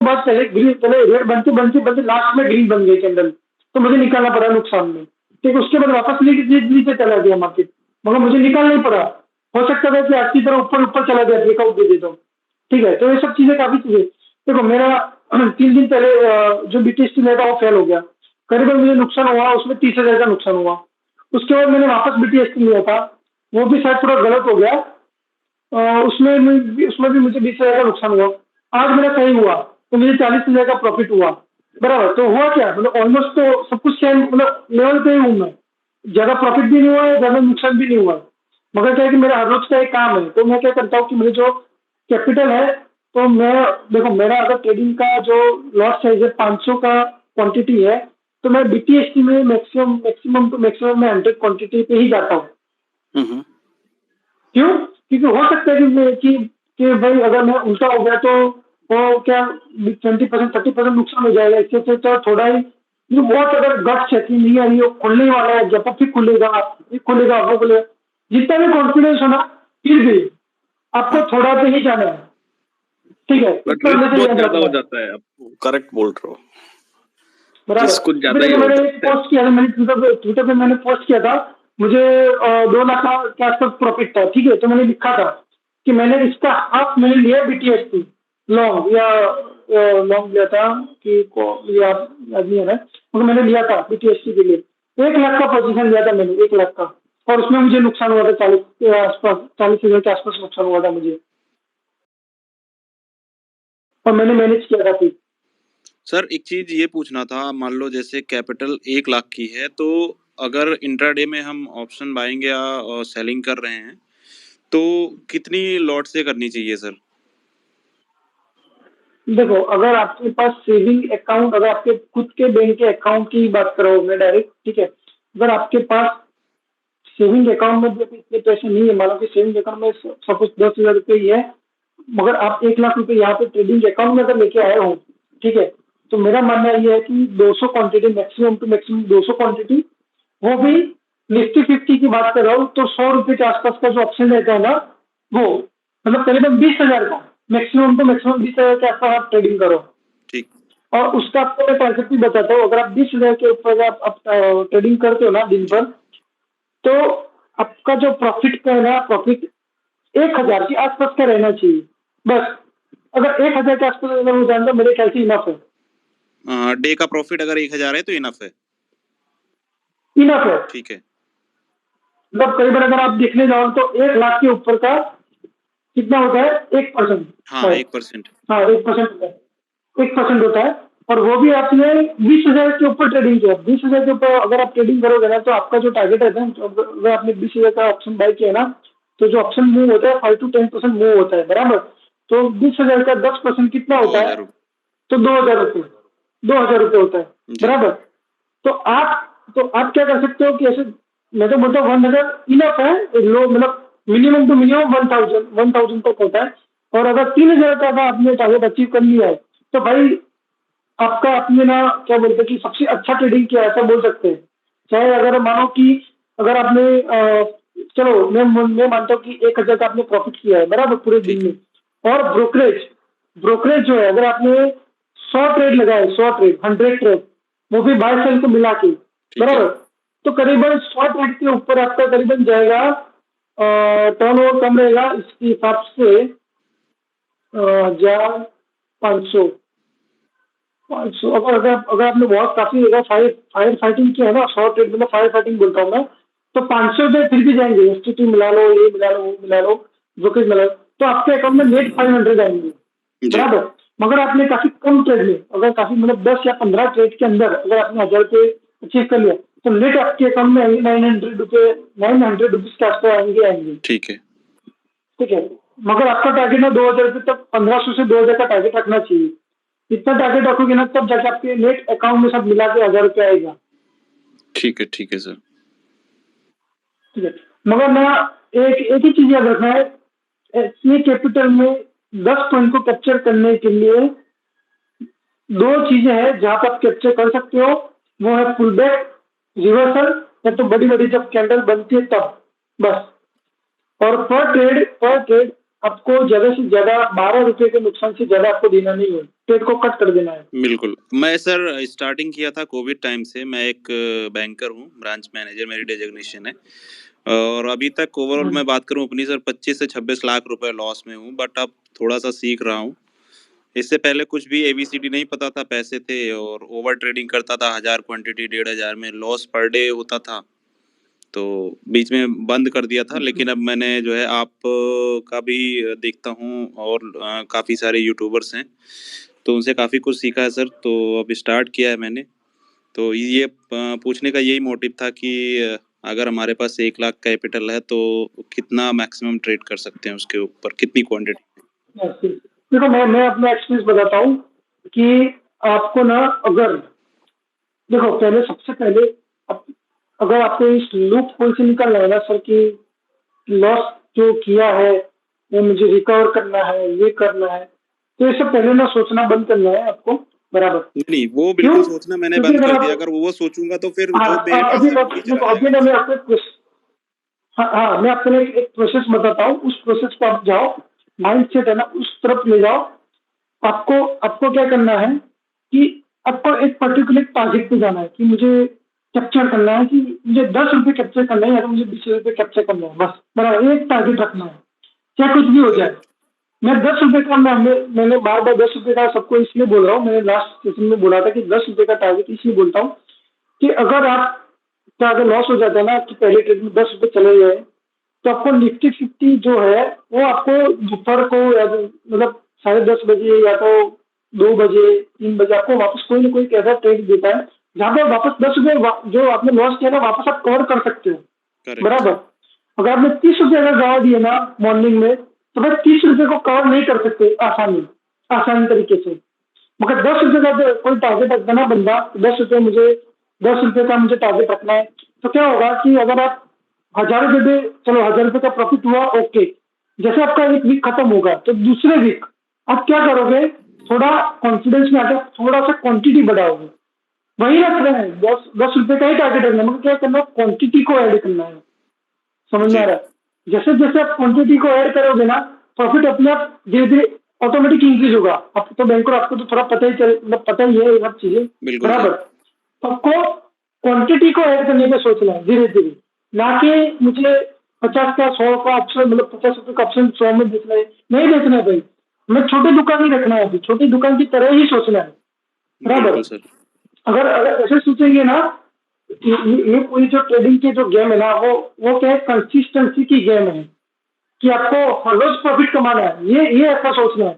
बाद पहले ग्रीन, पहले रेड बनते बनते बनते लास्ट में ग्रीन बन गई कैंडल, तो मुझे निकालना पड़ा नुकसान में। ठीक, उसके बाद वापस नीचे चला गया मार्केट, मगर मुझे निकालना ही पड़ा। हो सकता था कि अच्छी तरह ऊपर ऊपर चला गया, ब्रेकआउट दे देता हूँ। ठीक है, तो ये सब चीजें काफी चीजें देखो। मेरा 3 दिन पहले जो बीटीएसटी में था वो फेल हो गया, करीबन मुझे नुकसान हुआ उसमें 30,000 का नुकसान हुआ। उसके बाद मैंने वापस बीटीएसटी लिया था, वो भी शायद थोड़ा गलत हो गया, उसमें भी मुझे 20,000 का नुकसान हुआ। आज मेरा सही हुआ तो मुझे 40,000 का प्रॉफिट हुआ। बराबर, तो हुआ क्या, मतलब ऑलमोस्ट तो सब कुछ सेम, मतलब लेवल पे ही हूँ मैं। ज्यादा प्रॉफिट भी नहीं हुआ है, ज्यादा नुकसान भी नहीं हुआ है। मगर क्या है कि मेरा हर रोज का एक काम है, तो मैं क्या करता हूँ कि मेरे जो कैपिटल है, तो मैं देखो, मेरा अगर ट्रेडिंग का जो लॉट साइज है 500 का क्वांटिटी है, तो मैं बीटीएसटी में मैक्सिमम मैक्सिमम टू मैक्सिमम में 100 क्वांटिटी पे ही जाता हूँ। क्यों? क्योंकि हो सकता है कि भाई अगर मैं उल्टा हो गया तो वो क्या 20% 30% नुकसान हो जाएगा। इससे अच्छा तो थोड़ा ही, ये बहुत अगर गट्स है कि नहीं यार ये खुलने वाला है, जब फिर खुलेगा, ये खुलेगा वो खुलेगा, जितना भी कॉन्फिडेंस हो ना, फिर भी आपको थोड़ा पे ही जाना है। ठीक है, बट इतना रिस्क हमेशा बहुत याद ज्यादा रखना हो है। जाता है, आप करेक्ट बोल रहे हो। बराबर। रिस्क कुछ अभी ज्यादा ही देखो, हो मैंने जाता है। पोस्ट किया था, मैंने ट्विटर पे मैंने पोस्ट किया था, मुझे 2 लाख के आसपास प्रॉफिट था। ठीक है, तो मैंने लिखा था कि मैंने इसका हाफ मैंने लिया बीटीएसटी लॉन्ग, या लॉन्ग लिया था कि मुझे याद नहीं आ रहा है, मगर मैंने लिया था बीटीएसटी के लिए 1 लाख का पोजीशन लिया था मैंने, 1 लाख का। और उसमें मुझे नुकसान हुआ था 40 के आसपास, 40,000 के आसपास नुकसान हुआ था मुझे, और मैंने मैनेज किया था फिर। सर एक चीज ये पूछना था, मान लो जैसे कैपिटल 1 लाख की है, तो अगर इंट्राडे में हम ऑप्शन बाइंग या सेलिंग कर रहे हैं तो कितनी लॉट से करनी चाहिए सर? देखो, अगर आपके पास सेविंग अकाउंट, अगर आपके खुद के बैंक के अकाउंट की बात करो मैं डायरेक्ट, ठीक है, अगर आपके पास सेविंग अकाउंट में भी अभी इतने पैसे नहीं है, मानो कि सेविंग अकाउंट में सपोज 10,000 रुपये ही है, मगर आप 1 लाख रुपए यहाँ पे ट्रेडिंग अकाउंट में अगर लेके आए हो, ठीक है, तो मेरा मानना ये है कि 200 quantity, maximum to maximum 200 quantity, वो भी निफ्टी 50 की बात कर रहा हूँ, तो 100 रुपए के आसपास का जो ऑप्शन रहता है ना, वो मतलब करीबन 20,000 का, मैक्सिमम टू मैक्सिमम 20,000 के आसपास आप ट्रेडिंग करो। ठीक। और उसका आपको मैं टारगेट भी बताता हूँ, अगर आप 20,000 के ऊपर आप ट्रेडिंग करते हो ना दिन भर, तो आपका जो प्रॉफिट का है ना, प्रॉफिट 1,000 के आसपास का रहना चाहिए बस। अगर 1,000 के आसपास अगर हो जाए तो मेरे ख्याल से इनफ है। डे का प्रॉफिट अगर 1,000 है तो इनफ है। इनफ है, ठीक है। मतलब कई बार अगर आप देखने जाओ तो 1 लाख के ऊपर का कितना होता है, 1%। हाँ 1%। हाँ 1% होता है, 1% होता है। और वो भी आपने 20,000 के ऊपर ट्रेडिंग किया, 20,000 के ऊपर अगर आप ट्रेडिंग करोगे ना, तो आपका जो टारगेट रहता है, तो अगर आपने 20,000 का ऑप्शन बाय किया ना, तो जो ऑप्शन मूव होता है 5 to 10% मूव होता है, बराबर। तो 20,000 का 10% कितना होता है, 2,000 तो 2,000 रुपये, 2,000 रुपये होता है, बराबर। तो आप क्या कर सकते हो कि ऐसे, मैं तो बोलता हूँ 1,000 इनफ है, लो मतलब मिनिमम टू मिनिमम 1,000 तक होता है। और अगर 3,000 का आपने टारगेट अचीव कर लिया है, तो भाई आपका, आपने ना क्या बोलते हैं कि सबसे अच्छा ट्रेडिंग किया है, ऐसा बोल सकते हैं। चाहे अगर मानो कि अगर आपने चलो मैं मानता हूँ कि 1,000 का आपने प्रॉफिट किया है, बराबर, पूरे दिन में। और ब्रोकरेज जो है, अगर आपने 100 ट्रेड लगाए, 100 ट्रेड, 100 ट्रेड, वो भी बाय सेल को मिला के, बराबर, तो करीबन 100 ट्रेड के ऊपर आपका करीबन जाएगा, टर्न ओवर कम रहेगा इसके हिसाब से 1,500। अगर आपने बहुत काफी जगह फायर फाइटिंग किया है ना, 100 ट्रेड मतलब फायर फाइटिंग बोलता हूँ मैं, तो 500 रुपये फिर भी जाएंगे, एसटीटी मिला लो, ये मिला लो, वो मिला लो, ब्रोकरेज मिला लो, तो आपके अकाउंट में नेट 500 आएंगे, बराबर। मगर आपने काफी कम ट्रेड में, अगर काफी मतलब 10 या 15 ट्रेड के अंदर अगर आपने 1,000 रुपये अचीव कर लिया, तो नेट आपके अकाउंट में आएंगे 900 रुपीज के आसपास आएंगे। ठीक है। ठीक है, मगर आपका टारगेट ना 2,000 रुपये तक, 1,500 से 2,000 का टारगेट रखना चाहिए। इतना टारगेट रखोगे ना, तब जाके आपके नेट अकाउंट में सब मिला के 1,000 रुपये आएगा। ठीक है सर। ठीक है, मगर ना एक ही चीज याद रखना है, इतने कैपिटल में 10 पॉइंट को कैप्चर करने के लिए 2 चीजें हैं जहां पर आप कैप्चर कर सकते हो, वो है पुल बैक, रिवर्सल, या तो बड़ी बड़ी जब कैंडल बनती है तब, बस। और पर ट्रेड आपको ज्यादा से ज्यादा 12 रुपए के नुकसान से ज्यादा आपको देना नहीं है, ट्रेड को कट कर देना है। बिल्कुल। मैं सर स्टार्टिंग किया था कोविड टाइम से, मैं एक बैंकर हूँ, ब्रांच मैनेजर मेरी डेजिग्नेशन है, और अभी तक ओवरऑल मैं बात करूँ अपनी सर 25 से 26 लाख रुपए लॉस में हूँ, बट अब थोड़ा सा सीख रहा हूँ। इससे पहले कुछ भी ABCD नहीं पता था, पैसे थे और ओवर ट्रेडिंग करता था, 1,000 क्वांटिटी 1,500 में लॉस पर डे होता था, तो बीच में बंद कर दिया था। लेकिन अब मैंने जो है आप का भी देखता हूँ और काफ़ी सारे यूट्यूबर्स हैं, तो उनसे काफ़ी कुछ सीखा है सर, तो अब स्टार्ट किया है मैंने। तो ये पूछने का यही मोटिव था कि अगर हमारे पास 1 लाख कैपिटल है तो कितना मैक्सिमम ट्रेड कर सकते हैं, उसके ऊपर कितनी क्वांटिटी। देखो, मैं अपना एक्सपीरियंस बताता हूँ कि आपको ना, अगर देखो पहले, सबसे पहले अगर आपको इस लूप होल से निकलना है ना सर, कि लॉस जो किया है वो मुझे रिकवर करना है, ये करना है, तो इससे पहले ना सोचना बंद करना है आपको, बराबर। नहीं, वो बिल्कुल सोचना मैंने बंद कर दिया। अगर वो सोचूंगा तो फिर हाँ, जो मेरे पास मैं आपको हाँ, मैं आपको एक प्रोसेस बताता हूँ, उस प्रोसेस को आप जाओ, माइंड सेट है ना उस तरफ ले जाओ। आपको क्या करना है कि आपको एक पर्टिकुलर टारगेट पे जाना है कि मुझे कैप्चर करना है, कि मुझे 10 रुपए कैप्चर करना है या तो मुझे 20 रुपए कैप्चर करना है, बस बराबर, एक टारगेट रखना है, क्या कुछ भी हो जाए। मैं 10 रुपए का, मैंने बार 10 रुपए का सबको इसलिए बोल रहा हूँ, मैंने लास्ट सेशन में बोला था कि 10 रुपए का टारगेट इसलिए बोलता हूँ कि अगर आप का अगर लॉस हो जाता है ना, कि पहले ट्रेड में 10 रुपए चले गए, तो आपको निफ्टी 50 जो है वो आपको दोपहर को, या मतलब 10:30 बजे या तो 2 बजे 3 बजे आपको वापस कोई ना कोई ऐसा ट्रेड देता है जहाँ पे वापस 10 रुपए जो आपने लॉस किया ना, वापस आप कवर कर सकते हो, बराबर। अगर आपने 30 रुपए अगर गवा दिए ना मॉर्निंग में, तो भाई 30 रुपए को कवर नहीं कर सकते आसानी, आसान तरीके से। मगर 10 रुपए का कोई टारगेट रखता ना बंदा, 10 रुपए का मुझे टारगेट रखना है, तो क्या होगा कि अगर आप 1000 रुपए दे, चलो 1000 रुपए का प्रॉफिट हुआ, ओके। जैसे आपका एक वीक खत्म होगा तो दूसरे वीक आप क्या करोगे, थोड़ा कॉन्फिडेंस में आकर थोड़ा सा क्वांटिटी बढ़ाओगे। वही रख रहे हैं, 10 रुपए का ही टारगेट रखना है, मगर क्या करना है, क्वांटिटी को ऐड करना है। समझ में आ जी रहा है? जैसे जैसे आप क्वांटिटी को ऐड करोगे ना, प्रॉफिट अपने आप धीरे धीरे ऑटोमेटिक इंक्रीज होगा। आप तो बैंकर, आपको तो थोड़ा पता ही मतलब पता ही है ये सब चीजें, बिल्कुल सर। बराबर। तो आपको क्वांटिटी को ऐड करने का सोचना है धीरे धीरे, ना कि मुझे 50 का 100 का ऑप्शन, मतलब 50 रुपए का ऑप्शन 100 में बेचना है, नहीं बेचना है भाई। हमें छोटी दुकान ही रखना है, अभी छोटी दुकान की तरह ही सोचना है, बराबर। बिल्कुल सर। अगर अगर ऐसे सोचेंगे ना, ये पूरी जो ट्रेडिंग की जो गेम है ना, वो क्या है, कंसिस्टेंसी की गेम है कि आपको हर रोज प्रॉफिट कमाना है। ये ऐसा सोचना है,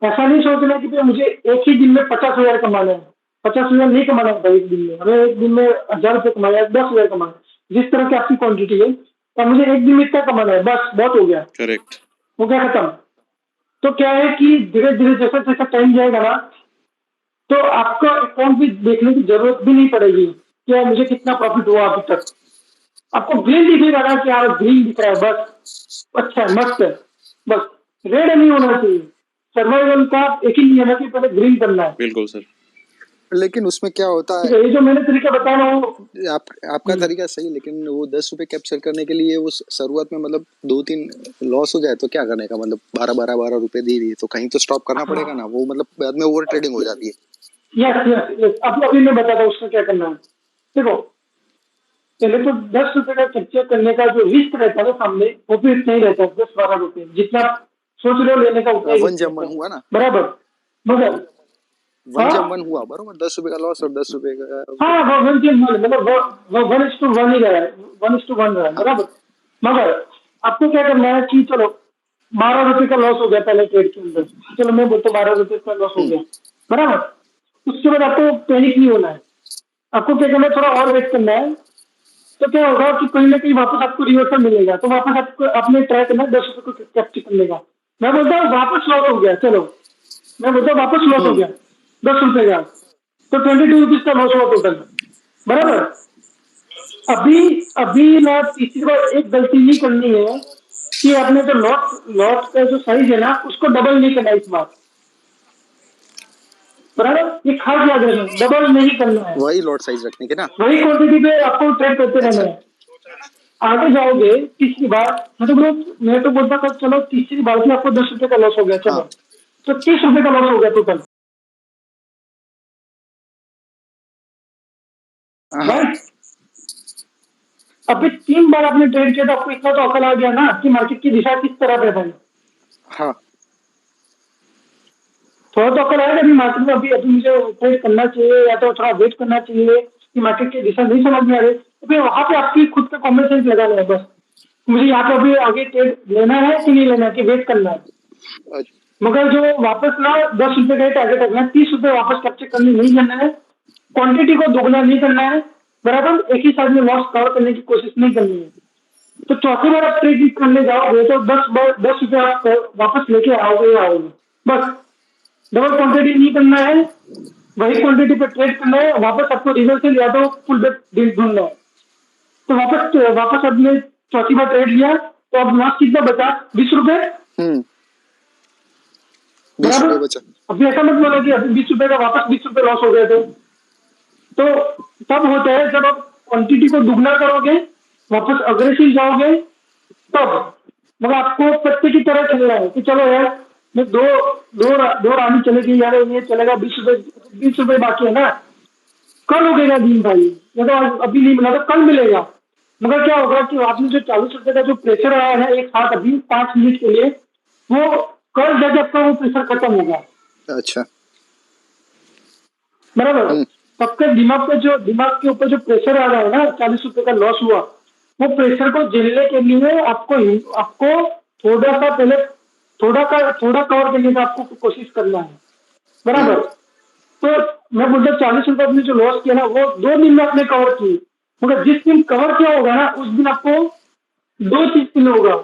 ऐसा नहीं सोचना है कि भाई मुझे एक ही दिन में 50,000 कमाना है। 50,000 नहीं कमाना है भाई एक दिन में, हमें एक दिन में 1000 रुपये कमाया है, 10,000 कमाना है, जिस तरह की आपकी क्वांटिटी है, तो मुझे एक दिन में इतना कमाना है, बस बहुत हो गया, करेक्ट। हो गया खत्म। तो क्या है कि धीरे धीरे जैसा जैसा टाइम जाएगा ना, तो आपका अकाउंट भी देखने की जरूरत भी नहीं पड़ेगी कि यार मुझे कितना प्रॉफिट हुआ अभी तक। आपको ग्रीन दिखेगा ना कि यार ग्रीन दिख रहा है, बस अच्छा है, मस्त है, बस रेड नहीं होना चाहिए। सर्वाइवल का एक ही नियम है कि पहले ग्रीन करना है। बिल्कुल सर। लेकिन उसमें क्या होता ठीक है, है, ये जो मैंने तरीका बताया ना वो आपका तरीका सही, लेकिन वो 10 रुपए कैप्चर करने के लिए वो शुरुआत में मतलब 2-3 लॉस हो जाए तो क्या करने का, मतलब 12 दे रही है तो कहीं तो स्टॉप करना पड़ेगा ना, वो मतलब बाद में ओवर ट्रेडिंग हो जाती है। यस यस यस, अब अभी मैं बताता हूँ उसका क्या करना है। देखो, पहले तो 10 रुपए का खर्चा करने का जो रिस्क रहता है ना सामने, वो भी इतना ही रहता है, 10-12 रुपए, जितना आप सोच रहे हो लेने का उतना ही वन रिस्क जम वन रहता है, हुआ ना, बराबर। मगर वन जम हाँ वन हुआ बरोबर, 10 रुपए का लॉस और 10 रुपए का। हाँ, वो 1:1, मतलब वो 1:1 ही रहा है, 1:1 रहा है, हाँ। बराबर। मगर आपको क्या करना है कि चलो 12 रुपए का लॉस हो गया पहले ट्रेड के अंदर, चलो मैं बोलता हूँ 12 रुपए का लॉस हो गया, बराबर। उसके बाद आपको पैनिक नहीं होना है, आपको क्या करना है, थोड़ा और वेट करना है। तो क्या होगा कि कहीं ना कहीं वापस आपको रिवर्सल मिलेगा, तो वापस आपको अपने ट्राई करना है 10 रुपए को कैप्चर करने का। मैं बोलता हूँ वापस लॉस हो गया, चलो मैं बोलता हूँ वापस लॉस हो गया 10 रुपए का, तो 22 रुपीज का लॉस हुआ टोटल, बराबर। अभी अभी ना तीसरी बार एक गलती नहीं करनी है कि आपने जो लॉट लॉट का जो साइज है ना उसको डबल नहीं करना इस बार, बराबर। ये खास याद रखना, डबल नहीं करना है, वही लॉट साइज रखने के ना। वही क्वांटिटी पे आपको ट्रेड करते रहना है। आगे जाओगे तीसरी बार, मैं तो बोलता था चलो तीसरी बार में आपको 10 रुपए का लॉस हो गया, चलो हाँ। तो 30 रुपए का लॉस हो गया टोटल, हाँ। राइट। अभी 3 बार आपने ट्रेड किया तो आपको इतना तो अकल आ गया ना कि मार्केट की दिशा किस तरफ है भाई। हाँ। थोड़ा तो अकल आएगा कि मार्केट में अभी अभी मुझे ट्रेड करना चाहिए या तो थोड़ा वेट करना चाहिए, कि मार्केट की दिशा नहीं समझ में आ रही, तो फिर वहां पे आपकी खुद का कॉमन सेंस लगाना है, बस मुझे यहाँ पे अभी आगे ट्रेड लेना है कि नहीं लेना है, कि वेट करना है। मगर जो वापस ना 10 रुपए का टारगेट रखना है, 30 रुपए वापस कैप्चर करने नहीं करना है, क्वांटिटी को दोगुना नहीं करना है, बराबर। एक ही साथ में लॉस कवर करने की कोशिश नहीं करनी है। तो चौथी बार आप ट्रेड करने जाओगे तो 10 रुपए आप वापस लेके आओगे ही आओगे, बस। डबल क्वांटिटी नहीं करना है, वही क्वांटिटी पे ट्रेड करना है, वापस आपको रिवर्सल या तो फुल बैक डील ढूंढना है। तो वापस आपने चौथी बार ट्रेड लिया तो अब लॉस कितना बचा, 20 रुपए, 20 रुपए बराबर। बचा। अभी ऐसा मत बोलो कि अभी 20 रुपए का वापस 20 रुपए लॉस हो गए थे। तो तब होता है जब आप क्वांटिटी को दुगना करोगे, वापस अग्रेसिव जाओगे, तब मतलब आपको पत्ते की तरह चलना है कि चलो यार मैं दो रानी चलेगी यार, ये चलेगा 20 रुपए बाकी है ना, कल उगेगा दिन भाई, या तो अभी नहीं मिला तो कल मिलेगा। मगर क्या होगा कि आपने जो 40 रुपए का जो प्रेशर आया है एक साथ अभी 5 मिनट के लिए, वो कल जाके आपका वो प्रेशर खत्म होगा, अच्छा। बराबर। आपके दिमाग के ऊपर जो प्रेशर आ रहा है ना, 40 रुपए का लॉस हुआ, वो प्रेशर को झेलने के लिए आपको थोड़ा सा पहले थोड़ा कवर करने का आपको कोशिश करना है, बराबर। तो मैं बोलता 40 रुपए आपने जो लॉस किया ना वो 2 दिन में आपने कवर किए, मगर जिस दिन कवर किया होगा ना उस दिन आपको 2 चीज के लिए होगा।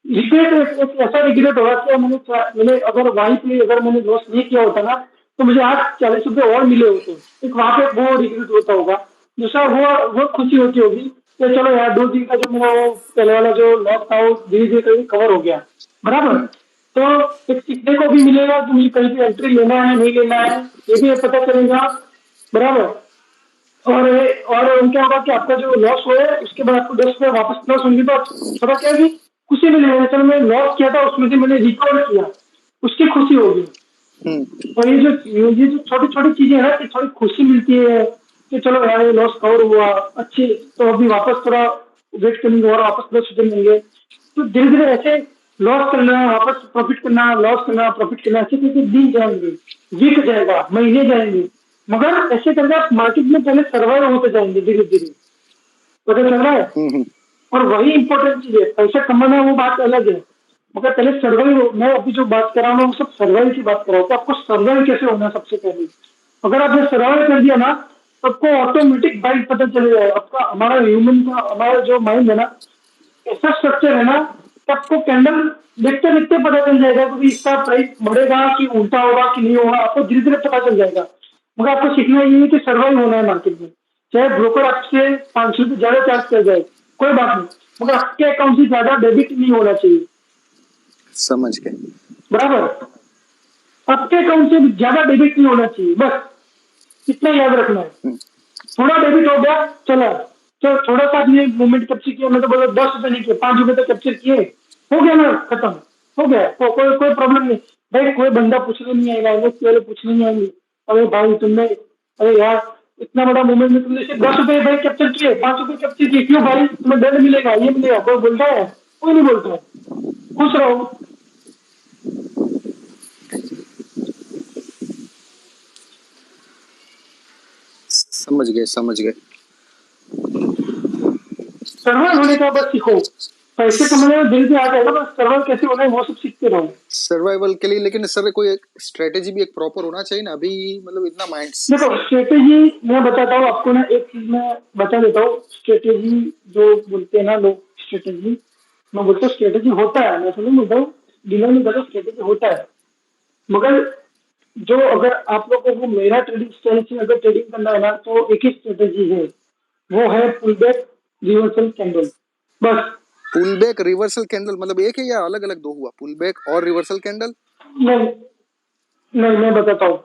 रिग्रेट एक ऐसा रिग्रेट होगा कि मैंने अगर वहीं पे अगर मैंने लॉस नहीं किया होता ना, तो मुझे आज 40 रुपए और मिले होते। एक वहां पे वो रिग्रेट होता होगा। दूसरा वो खुशी होती होगी कि चलो यार 2 दिन का जो मेरा वो पहले वाला जो लॉस था वो धीरे धीरे करके कवर हो गया, बराबर। तो एक सीखने को भी मिलेगा कि मुझे कहीं पे एंट्री लेना है नहीं लेना है, ये भी पता चलेगा, बराबर। और क्या होगा कि आपका जो लॉस हुआ है उसके बाद आपको 10 रुपए वापस लॉस होंगे, तो थोड़ा क्या है कि खुशी मिलेगी, चलो मैं लॉस किया था उसमें से मैंने रिकवर किया, उसकी खुशी होगी। और ये जो छोटी छोटी चीजें है ना कि थोड़ी खुशी मिलती है कि चलो यार ये लॉस कवर हुआ, अच्छी, तो अभी वापस थोड़ा वेट करेंगे और वापस 10 रुपए लेंगे। तो धीरे धीरे ऐसे लॉस करना वापस प्रॉफिट करना, लॉस करना प्रॉफिट करना, ऐसे करके दिन जाएंगे, वीक जाएगा, महीने जाएंगे, मगर ऐसे करके आप मार्केट में पहले सर्वाइव होते जाएंगे धीरे धीरे, पता चल रहा है। और वही इंपॉर्टेंट चीज है, पैसा कमाना वो बात अलग है, मगर पहले सर्वाइव, मैं अभी जो बात कर रहा हूँ वो सब सर्वाइव की बात कर रहा हूँ। तो आपको सर्वाइव कैसे होना है सबसे पहले, अगर आपने सर्वाइव कर दिया ना, तो आपको ऑटोमेटिक बाइक पता चल जाएगा। आपका हमारा ह्यूमन का हमारा जो माइंड है ना, ऐसा स्ट्रक्चर है ना कि आपको कैंडल देखते देखते पता चल जाएगा कि इसका प्राइस बढ़ेगा कि उल्टा होगा कि नहीं होगा, आपको धीरे धीरे पता चल जाएगा। मगर आपको सीखना ये है कि सर्वाइव होना है मार्केट में। चाहे ब्रोकर आपसे 500 रुपये ज्यादा चार्ज कर जाए, कोई बात नहीं, मगर आपके अकाउंट से ज्यादा डेबिट नहीं होना चाहिए, समझ गए। बराबर। आपके अकाउंट से ज्यादा डेबिट नहीं होना चाहिए, बस इतना याद रखना है। थोड़ा डेबिट हो गया, चला, तो थोड़ा सा आपने मूवमेंट कैप्चर किया, मतलब बोलो 10 रुपए नहीं किए, 5 रुपए तक कैप्चर किए, हो गया ना, खत्म हो गया, कोई कोई प्रॉब्लम नहीं। भाई कोई बंदा पूछने नहीं आएगा, इन्वेस्ट वाले पूछने नहीं आएंगे, अरे भाई तुमने, अरे यार इतना बड़ा मूवमेंट में तुमने सिर्फ 10 रुपए भाई कैप्चर किए, 5 रुपए कैप्चर किए, क्यों भाई तुम्हें दंड मिलेगा, ये मिलेगा, कोई बोलता है? कोई नहीं बोलता है। खुश रहो। समझ गए, समझ गए। सर्वाइव होने का बस सीखो, पैसे कमाने में धीरे धीरे आ जाएगा, बस सर्वाइव कैसे होना है वो सब सीखते रहो। सर्वाइवल के लिए लेकिन सर कोई एक स्ट्रेटेजी भी एक प्रॉपर होना चाहिए ना, अभी मतलब इतना माइंड। देखो स्ट्रेटेजी मैं बताता हूँ आपको ना, एक चीज मैं बता देता हूँ। स्ट्रेटेजी जो बोलते हैं ना लोग, स्ट्रेटेजी मैं बोलता हूँ स्ट्रेटेजी होता है, मैं नहीं बोलता हूँ, डिनाई नहीं करता, स्ट्रेटेजी होता है। मगर जो अगर आप लोगों को मेरा ट्रेडिंग स्टाइल से अगर ट्रेडिंग करना है ना, तो एक ही स्ट्रेटेजी है, वो है पुल बैक रिवर्सल कैंडल, बस। पुल बैक रिवर्सल कैंडल मतलब एक है या अलग अलग दो हुआ, पुल बैक और रिवर्सल कैंडल? नहीं नहीं, मैं बताता हूँ,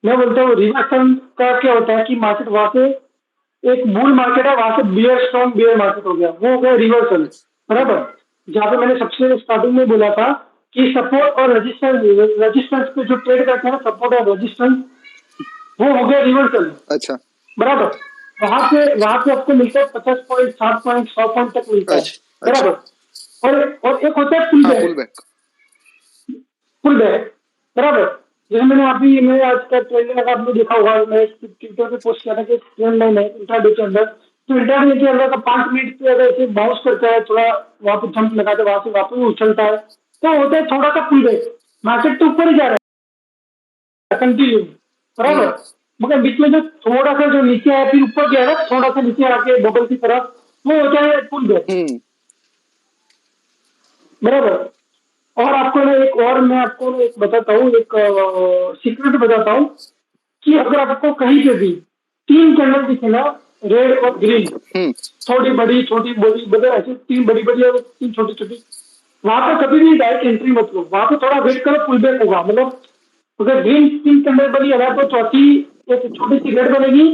मैं बोलता हूँ रिवर्सल का क्या होता है कि मार्केट वहां से एक बुल मार्केट है, वहां से बियर स्ट्रॉन्ग बियर मार्केट हो गया, वो हो गया रिवर्सल, बराबर। जहाँ पे मैंने सबसे स्टार्टिंग में बोला था कि सपोर्ट और रेजिस्टेंस, रेजिस्टेंस पे जो ट्रेड करते हैं ना, सपोर्ट और रेजिस्टेंस, वो हो गया रिवर्सल, अच्छा, बराबर। वहां पे आपको मिलता है 50 पॉइंट, 60 पॉइंट, 100 पॉइंट तक मिलता है, अच्छा, अच्छा। बराबर। और एक होता है पुल हाँ, back, pull back. Pull back, बराबर। जैसे मैंने आज का ट्रेंड लगा, आपने देखा होगा, मैं ट्विटर पे पोस्ट किया था कि ट्रेंड लाइन है इंट्राडे के अंदर, तो इंट्राडे के अंदर का 5 मिनट पे अगर ऐसे बाउंस करता है, थोड़ा वहां पे जंप लगाता है, वहां से वापस उछलता है, तो होता है थोड़ा सा पुल बैक, मार्केट तो ऊपर ही जा रहा है कंटिन्यू, बराबर। मगर बीच में जो थोड़ा सा जो नीचे आया फिर ऊपर गया ना, थोड़ा सा नीचे आके बबल की तरफ, वो होता है पुल बैक, बराबर। और आपको ना एक और मैं आपको ना एक बताता हूँ, एक सीक्रेट बताता हूँ कि अगर आपको कहीं पे भी 3 कैंडल दिखे ना, रेड और ग्रीन, थोड़ी बड़ी छोटी बड़ी, मतलब ऐसे 3 बड़ी बड़ी और 3 छोटी छोटी, वहां पे कभी भी डायरेक्ट एंट्री मत लो, वहां पे थोड़ा वेट करो, पुल बैक होगा। मतलब अगर ग्रीन 3 कैंडल बनी है ना, तो चौथी एक छोटी सी रेड बनेगी,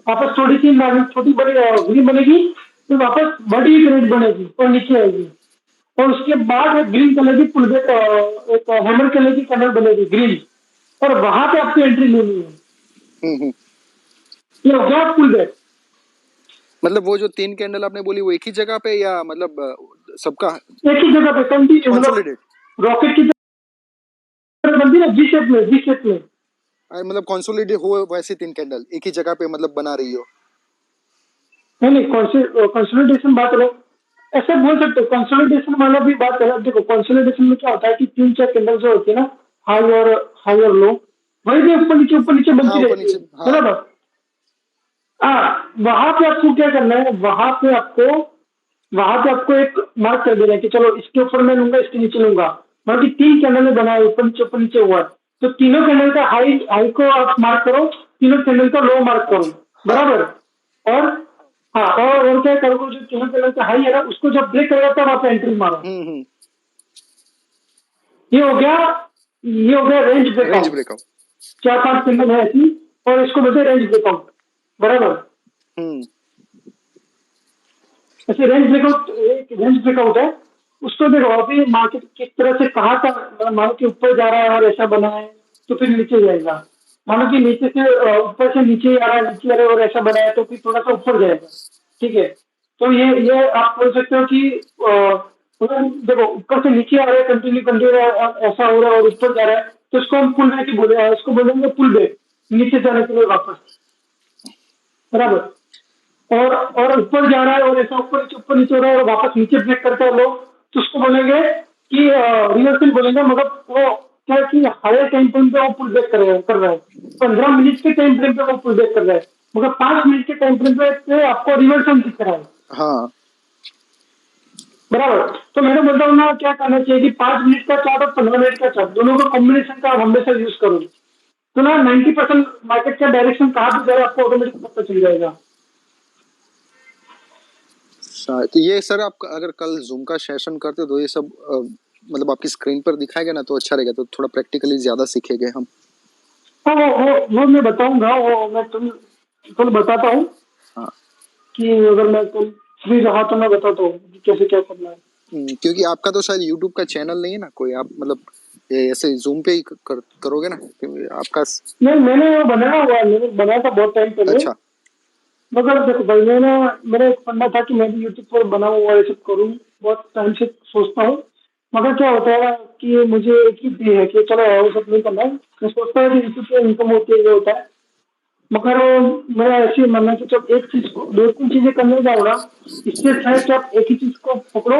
वापस थोड़ी सी छोटी बड़ी ग्रीन बनेगी, फिर वापस बड़ी रेड बनेगी और नीचे आएगी, और उसके बाद ग्रीन कलर की पुल बैक, एक हेमर कलर की कैंडल बनेगी ग्रीन, और वहां पे आपको एंट्री लेनी है, ये हो गया पुल बैक। मतलब वो जो 3 कैंडल आपने बोली वो एक ही जगह पे या मतलब सबका एक ही जगह पे कंटिन्यू, मतलब कंसोलिडेट? रॉकेट की तरह बनती है ना, जी शेप में, जी शेप में। मतलब कंसोलिडेट हो वैसे 3 कैंडल एक ही जगह पे मतलब बना रही हो? नहीं, कंसोलिडेशन बात अलग, ऐसे बोल सकते हो, कंसोलिडेशन वाला भी बात अलग। देखो कंसोलिडेशन में क्या होता है कि 3 4 कैंडल जो होती है ना, हाई और लो, वही भी ऊपर नीचे हाँ, बनती ऊपर रहती नीचे, है, हाँ। बराबर। हाँ, वहां पे आपको क्या करना है, वहां पे आपको वहां पे आपको एक मार्क कर देना है कि चलो इसके ऊपर मैं लूंगा, इसके नीचे लूंगा। मतलब कि 3 कैंडल बनाए, ऊपर नीचे हुआ, तो तीनों कैंडल का हाई हाई को आप मार्क करो, तीनों कैंडल का लो मार्क करो, हाँ बराबर। और हाँ, और क्या करो, जो तीनों कैंडल का हाई है ना, उसको जब ब्रेक करेगा तब आप एंट्री मारो। हम्म। ये हो गया range range breakout. Breakout. 4-5 candle है ऐसी, और इसको बोलते हैं रेंज ब्रेकआउट, बराबर। हम्म ऐसे रेंज ब्रेकआउट है। उसको देखो अभी मार्केट किस तरह से कहाँ का, मानो कि ऊपर जा रहा है और ऐसा बना है तो फिर नीचे जाएगा। मानो कि नीचे से ऊपर से नीचे आ रहा है, नीचे आ रहा है और ऐसा बना है तो फिर थोड़ा सा ऊपर जाएगा। ठीक है, तो ये आप बोल सकते हो कि देखो ऊपर से नीचे आ रहा है, कंटिन्यू ऐसा हो रहा है और ऊपर जा रहा है, तो इसको हम पुल बैक बोले, इसको बोलेंगे पुल बैक, नीचे जाने के लिए वापस, बराबर। और ऊपर जा रहा है और ऐसा ऊपर नीचे हो रहा है और वापस नीचे ब्रेक करता है लोग, तो उसको बोलेंगे कि रिवर्सल बोलेंगे। मगर वो क्या है कि हायर टाइम फ्रेम पे वो पुल बैक कर रहा है, 15 मिनट के टाइम फ्रेम पे वो पुल बैक कर रहा है, मगर 5 मिनट के टाइम फ्रेम पे आपको रिवर्सल दिख रहा है, हाँ बराबर। तो मैंने बोलता हूँ ना, क्या करना चाहिए कि 5 मिनट का चार्ट और 15 मिनट का चार्ट, दोनों का कॉम्बिनेशन का आप हमेशा यूज करो, तो ना 90% मार्केट का डायरेक्शन कहाँ पे जा रहा है आपको ऑटोमेटिक पता चल जाएगा। तो ये सर आप अगर कल जूम का सेशन करते तो ये सब मतलब आपकी स्क्रीन पर दिखाएगा ना तो अच्छा रहेगा, तो थोड़ा प्रैक्टिकली ज्यादा सीखेंगे हम। हाँ, वो मैं बताऊंगा, वो मैं कल बताता हूँ हाँ कि अगर मैं कल फ्री रहा तो मैं बताता हूँ कि कैसे क्या करना है। क्योंकि आपका तो शायद यूट्यूब का चैनल नहीं है ना कोई, आप मतलब ये ऐसे जूम पे ही करोगे ना, क्योंकि आपका नहीं, मैंने वो बनाया हुआ है, मैंने बनाया था बहुत टाइम पहले। अच्छा मगर देखो भाई, मेरा एक फंडा था कि मैं भी यूट्यूब पर बनाऊँ और ये सब करूँ, बहुत टाइम से सोचता हूँ। मगर क्या होता है कि मुझे एक ही ध्येय है कि चलो वो सब नहीं करना है। मैं सोचता हूँ कि यूट्यूब पे इनकम होती है, ये होता है। मगर मेरा ऐसे ही मानना है कि जब एक चीज को 2-3 चीजें करने जाओ ना, इससे अच्छा है कि आप एक ही चीज को पकड़ो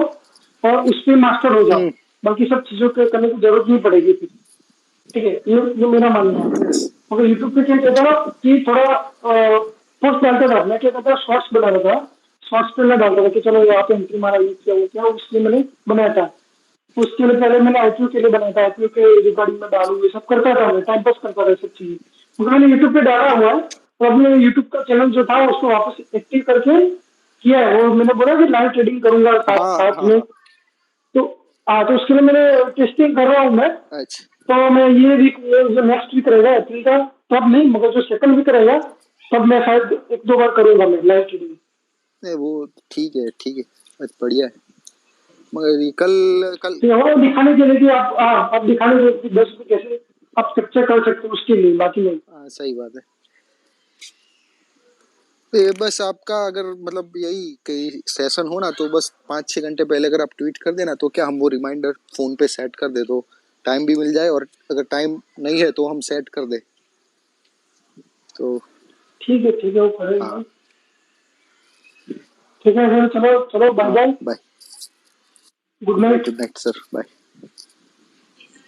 और उस पर मास्टर हो जाओ, बाकी सब चीजों के करने की जरूरत नहीं पड़ेगी फिर। ठीक है, ये मेरा मानना है। मगर यूट्यूब पे क्या कहता है कि थोड़ा पोस्ट डालता था, मैं क्या कहता था, शॉर्ट्स बना रहा था। शॉर्ट्स पे मैं डालता था कि चलो यहाँ पे एंट्री मारा, ये किया वो किया, उसलिए मैंने बनाया था। उसके लिए पहले मैंने आईपीओ के लिए बनाया था, आईपीओ के रिगार्डिंग में डालू, ये सब करता था, मैं टाइम पास करता था सब चीजें। मगर मैंने यूट्यूब पे डाला हुआ है, तो अब मैं यूट्यूब का चैनल जो था उसको वापस एक्टिव करके किया है। वो मैंने बोला कि लाइव ट्रेडिंग करूंगा साथ हाँ साथ हाँ में। हाँ तो तो उसके लिए मैंने टेस्टिंग कर रहा हूँ मैं। अच्छा तो मैं ये वीक, जो नेक्स्ट वीक रहेगा अप्रैल का, तब नहीं, मगर जो सेकंड वीक रहेगा तब मैं शायद 1-2 बार करूंगा मैं लाइव ट्रेडिंग। नहीं वो ठीक है बढ़िया है। मगर ये कल कल तो वो दिखाने के लिए कि आप दिखाने के लिए कि 10 रुपये कैसे आप कैप्चर कर सकते हो, उसके लिए, बाकी नहीं। हाँ सही बात है। तो ये बस आपका अगर मतलब यही कहीं सेशन हो ना तो बस 5-6 घंटे पहले अगर आप ट्वीट कर देना तो क्या हम वो रिमाइंडर फोन पे सेट कर दे, तो टाइम भी मिल जाए, और अगर टाइम नहीं है तो हम सेट कर दे तो। ठीक है, वो करेंगे। हाँ ठीक है सर, चलो चलो, बाय हाँ bye, bye. Good night. Good night sir, bye.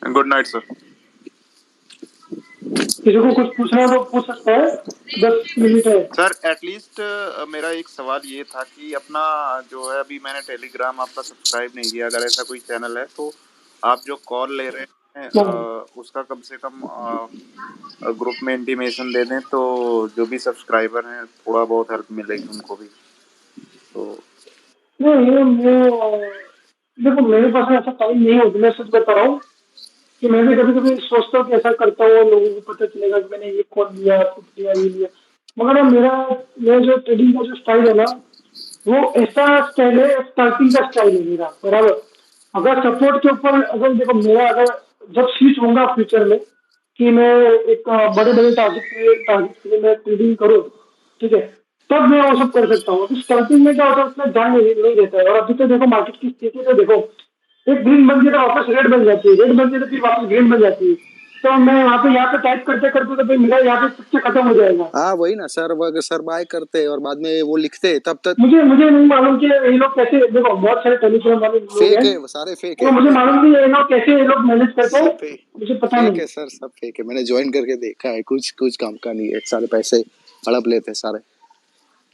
Good night sir. किसी को कुछ पूछना है तो पूछ सकता है, 10 मिनट है। सर एटलीस्ट मेरा एक सवाल ये था कि अपना जो है, अभी मैंने टेलीग्राम आपका सब्सक्राइब नहीं किया, अगर ऐसा कोई चैनल है तो आप जो कॉल ले रहे हैं उसका कम से कम ग्रुप में इंटीमेशन दे दें, तो जो भी सब्सक्राइबर हैं थोड़ा बहुत हेल्प मिलेगी उनको भी। तो नहीं, देखो मेरे पास ऐसा टाइम नहीं होता, मैं सच बता रहा हूँ कि मैं भी कभी कभी सोचता हूँ कि ऐसा करता हूँ, लोगों को पता चलेगा कि मैंने ये कॉल लिया, पुट लिया, ये लिया। मगर ना मेरा जो ट्रेडिंग का जो स्टाइल है ना, वो ऐसा स्टाइल है, स्टार्टिंग का स्टाइल है मेरा, बराबर। अगर सपोर्ट के ऊपर, अगर देखो मेरा, अगर जब स्विच होगा फ्यूचर में कि मैं एक बड़े बड़े टारगेट के लिए मैं ट्रेडिंग करूँ, ठीक है, तब मैं वो सब कर सकता हूँ। अभी स्टार्टिंग में क्या होता है, उसमें ध्यान नहीं रहता है। और अभी तो देखो मार्केट की स्थिति तो देखो, एक ग्रीन बन गया तो वापस रेड बन जाती है, रेड बन गया तो फिर वापस ग्रीन बन जाती है। तो मैं यहाँ पे टाइप करते करते तो फिर मेरा यहाँ पे पिक्चर खत्म हो जाएगा। हाँ वही ना सर, वो अगर सर बाय करते और बाद में वो लिखते तब तक। मुझे नहीं मालूम कि ये लोग कैसे, देखो बहुत सारे टेलीग्राम वाले लोग फेक हैं, है वो, सारे फेक तो है। मुझे मालूम नहीं, ये लोग कैसे ये लोग मैनेज करते हैं, सब मुझे पता फेक नहीं। है सर, सब फेक है, मैंने ज्वाइन करके देखा है, कुछ काम का नहीं है, सारे पैसे हड़प लेते हैं सारे।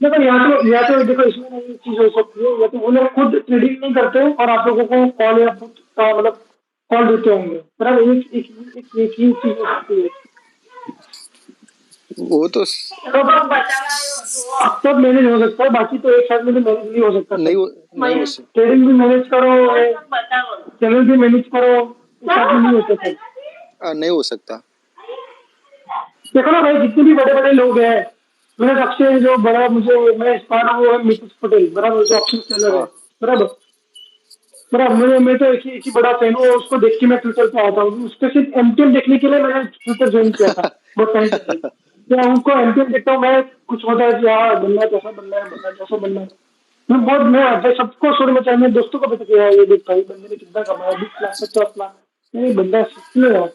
देखो या तो देखो इसमें ना ये चीज हो सकती है, या तो वो लोग खुद ट्रेडिंग नहीं करते और आप लोगों को कॉल या पुट का मतलब कॉल देते होंगे, बराबर। एक ही चीज हो सकती है। वो तो तो सब मैनेज हो सकता है, बाकी तो एक साथ में तो मैनेज नहीं हो सकता नहीं सब। नहीं हो सकता। ट्रेडिंग भी मैनेज करो, चैनल भी मैनेज करो, एक साथ में नहीं होता सब। नहीं हो सकता। देखो ना भाई, जितने भी बड़े बड़े लोग हैं, मेरा सबसे जो बड़ा मुझे मैं इंस्पायर हूँ वो है मिसेस पटेल, बराबर, जो ऑप्शन सेलर है, हाँ बराबर। बराबर, मैं तो एक ही बड़ा फैन हूँ, उसको देख के मैं ट्विटर पे आता हूँ। उसके सिर्फ एमटीएम देखने के लिए मैंने ट्विटर ज्वाइन किया था बहुत टाइम पहले। तो उनको एमटीएम देखता हूँ मैं, कुछ होता है कि हाँ बनना है कैसा बनना है, बनना है कैसा बनना है। मैं सबको छोड़ में चाहे, मेरे दोस्तों को बता के ये देख भाई बंदे ने कितना कमाया, 20 लाख 50 लाख, ये बंदा सच में यार।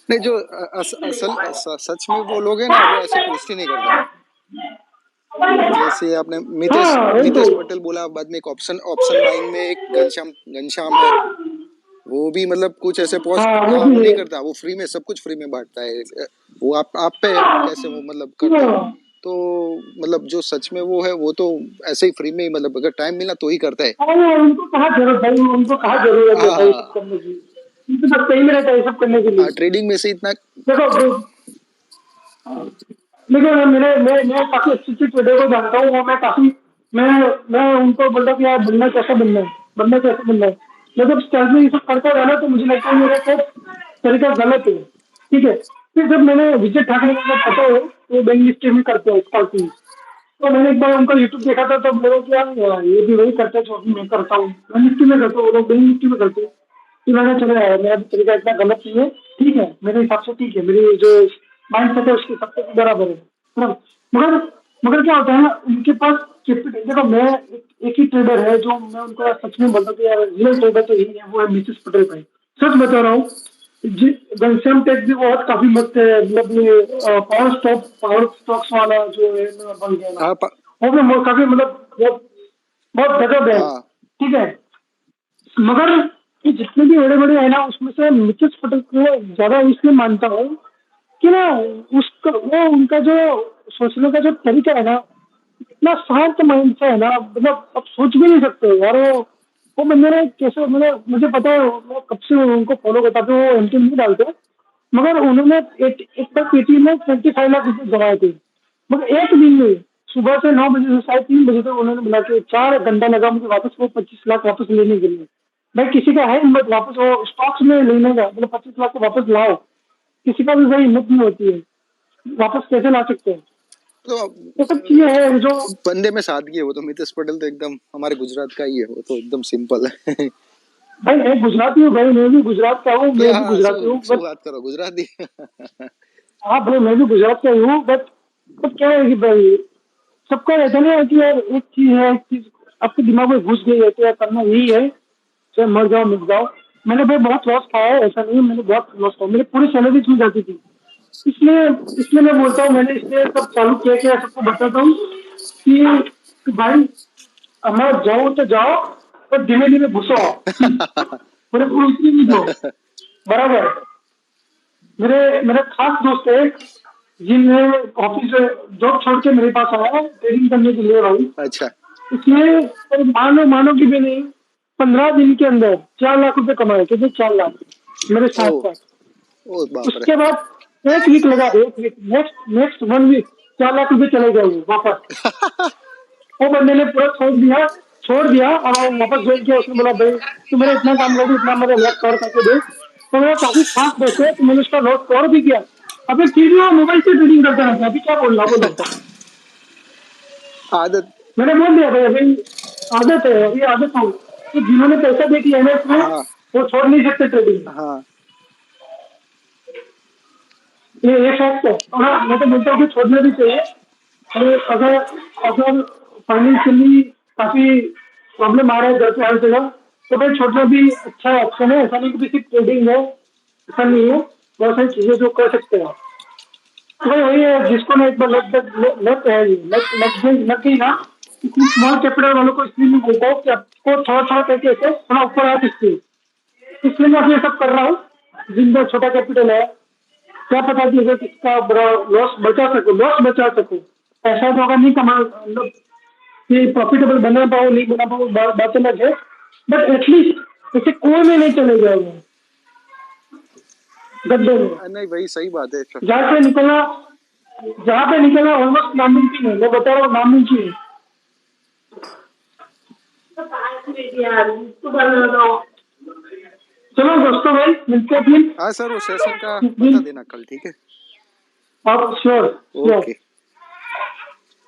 नहीं, जो सच में वो लोग हैं ना, वो ऐसे पोस्ट ही नहीं करते। जैसे आपने मितेश हाँ वही तो। मितेश पटेल बोला, बाद में एक ऑप्शन बाइंग में एक घनश्याम है, वो भी मतलब कुछ ऐसे पोस्ट, हाँ वो हाँ, वो भी नहीं है। करता, वो फ्री में सब कुछ फ्री में बांटता है। वो आप पे है कैसे वो मतलब करता है। हाँ, तो मतलब जो सच में वो है, वो तो ऐसे ही फ्री में ही, मतलब अगर टाइम मिला तो ही करता है। अरे उनको कहाँ जरूरत भाई, उनको कहाँ जरूरत है भाई सब हाँ करने की। उनको बस सही में रहता है ये सब करने के लिए। हाँ, ट्रेडिंग में से इतना। देखो देखो मैं काफी अच्छी अच्छी ट्रेडर को जानता हूँ, और मैं मैं उनको बोलता हूँ कि यार बनना कैसा बनना है, बनना कैसा बनना है। मैं जब स्टार्ट में ये सब करता रहा ना, तो मुझे लगता है मेरा सब तरीका गलत है, ठीक है। फिर जब मैंने विजय ठाकरे को जब पता है वो बैंक निफ्टी में करते हैं स्कॉर्पिंग, तो मैंने एक बार उनका यूट्यूब देखा था, तब मेरे को यार ये भी वही करते हैं जो अभी मैं करता हूँ, मैं निफ्टी में करता हूँ, वो लोग बैंक निफ्टी में करते हैं। फिर मैंने चला यार मेरा तरीका इतना गलत नहीं है, ठीक है मेरे हिसाब से ठीक है, मेरी जो माइंड सेट है उसके हिसाब से बराबर है ना। मगर मगर क्या होता है ना, उनके पास कैपिटल। देखो मैं एक ही ट्रेडर है जो मैं उनको सच में बोलता हूँ कि यार रियल ट्रेडर तो यही है, वो है मिसेस पटेल भाई। सच बता रहा हूँ जी। घनश्याम टेक भी बहुत काफी मस्त है, मतलब ये पावर स्टॉक्स वाला जो है ना बन गया ना, हाँ वो भी काफी मतलब बहुत बहुत गजब है, हाँ ठीक है। मगर ये जितने भी बड़े बड़े है ना, उसमें से मिसेस पटेल को ज्यादा इसलिए मानता हूँ कि ना उसका वो उनका जो सोचने का जो तरीका है ना, इतना शांत माइंड से है ना, मतलब आप सोच भी नहीं सकते यार। वो बंदे ने कैसे, मतलब मुझे पता है मैं कब से उनको फॉलो करता था, वो एमटी नहीं डालते, मगर उन्होंने एक बार पेटीएम में 25 लाख रुपए जमाए थे, मगर एक दिन में सुबह से 9 बजे से 3:30 बजे तक उन्होंने मिला के 4 घंटा लगा मुझे वापस वो 25 लाख वापस लेने के लिए। भाई किसी का है हिम्मत वापस वो स्टॉक्स में लेने का, मतलब 25 लाख को वापस लाओ, किसी का भी भाई हिम्मत नहीं होती है, वापस कैसे ला सकते हैं। तो ये सब चीजें हैं जो बंदे में सादगी है। वो तो मितेश पटेल तो एकदम हमारे गुजरात का ही है, वो तो एकदम सिंपल है। भाई मैं गुजराती हूँ भाई, मैं भी गुजरात का हूँ, मैं भी हाँ, गुजराती हूँ सु बट। बात करो गुजराती। हाँ भाई मैं भी गुजरात का ही हूँ बट क्या है कि भाई सबका ऐसा नहीं है कि यार एक चीज आपके दिमाग में घुस गई है तो यार करना यही है, चाहे मर जाओ मिट जाओ। मैंने भाई बहुत लॉस खाया है, ऐसा नहीं है, मैंने बहुत लॉस खाया, मेरी पूरी सैलरी छूट जाती थी। इसलिए इसलिए मैं बोलता हूँ, मैंने इसलिए सब चालू किया कि यार सबको बताता हूँ कि भाई अगर जाओ तो जाओ, पर धीमे धीमे घुसो आओ। पूरे पूरी नहीं दो, बराबर। मेरे मेरे खास दोस्त है जिन्हें ऑफिस जॉब छोड़ के मेरे पास आया ट्रेडिंग करने के लिए भाई। अच्छा। इसमें तो मानो कि भी नहीं, 15 दिन के अंदर 4 लाख रुपए कमाए, कितने 4 लाख मेरे ओ साथ साथ। ओ बाप रे। उसके बाद एक वीक लगा, एक week, next next 1 week 4 lakh रुपए चले गए वो वापस। वो बंदे ने पूरा छोड़ दिया और वो वापस ज्वाइन किया। उसने बोला भाई तू मेरा इतना काम कर दे, इतना मेरा लॉस कवर करके दे। तो मेरा काफी खास दोस्त है, तो मैंने उसका लॉस कवर भी किया। अबे फिर भी वो मोबाइल से ट्रेडिंग करता रहता है, अभी क्या बोल रहा बोलो। आदत। मैंने बोल दिया भाई अभी आदत है, अभी आदत हो कि जिन्होंने पैसा दे दिया है ना इसमें, हाँ वो छोड़ नहीं सकते ट्रेडिंग। हाँ ये फैक्ट है, और हाँ, मैं तो बोलता हूँ कि छोड़ना भी चाहिए। अरे अगर अगर फाइनेंशियली काफी प्रॉब्लम आ रहा है घर पे हर जगह, तो भाई छोड़ना भी अच्छा ऑप्शन है। ऐसा नहीं कि सिर्फ ट्रेडिंग है, ऐसा नहीं है, बहुत सारी चीजें जो कर सकते हैं। तो भाई वही है, जिसको ना एक बार लग है, लग गई ना, इतनी स्मॉल कैपिटल वालों को इसलिए मैं बोलता हूँ कि आपको थोड़ा थोड़ा करके ऐसे थोड़ा ऊपर आ सकते हैं। इसलिए मैं अभी ये सब कर रहा हूँ, जिनका छोटा कैपिटल है, क्या पता कि अगर किसका बड़ा लॉस बचा सको। पैसा तो अगर नहीं कमा मतलब कि प्रॉफिटेबल बना पाओ नहीं बना पाओ बात अलग है, बट एटलीस्ट ऐसे कुएं में नहीं चले जाओगे, गड्ढे में नहीं भाई सही बात है। जहाँ पे निकलना ऑलमोस्ट नामुमकिन है। मैं बता रहा हूँ नामुमकिन है। चलो दोस्तों भाई मिलते हैं फिर। हाँ सर, वो सेशन का बता देना कल, ठीक है? आप श्योर ओके।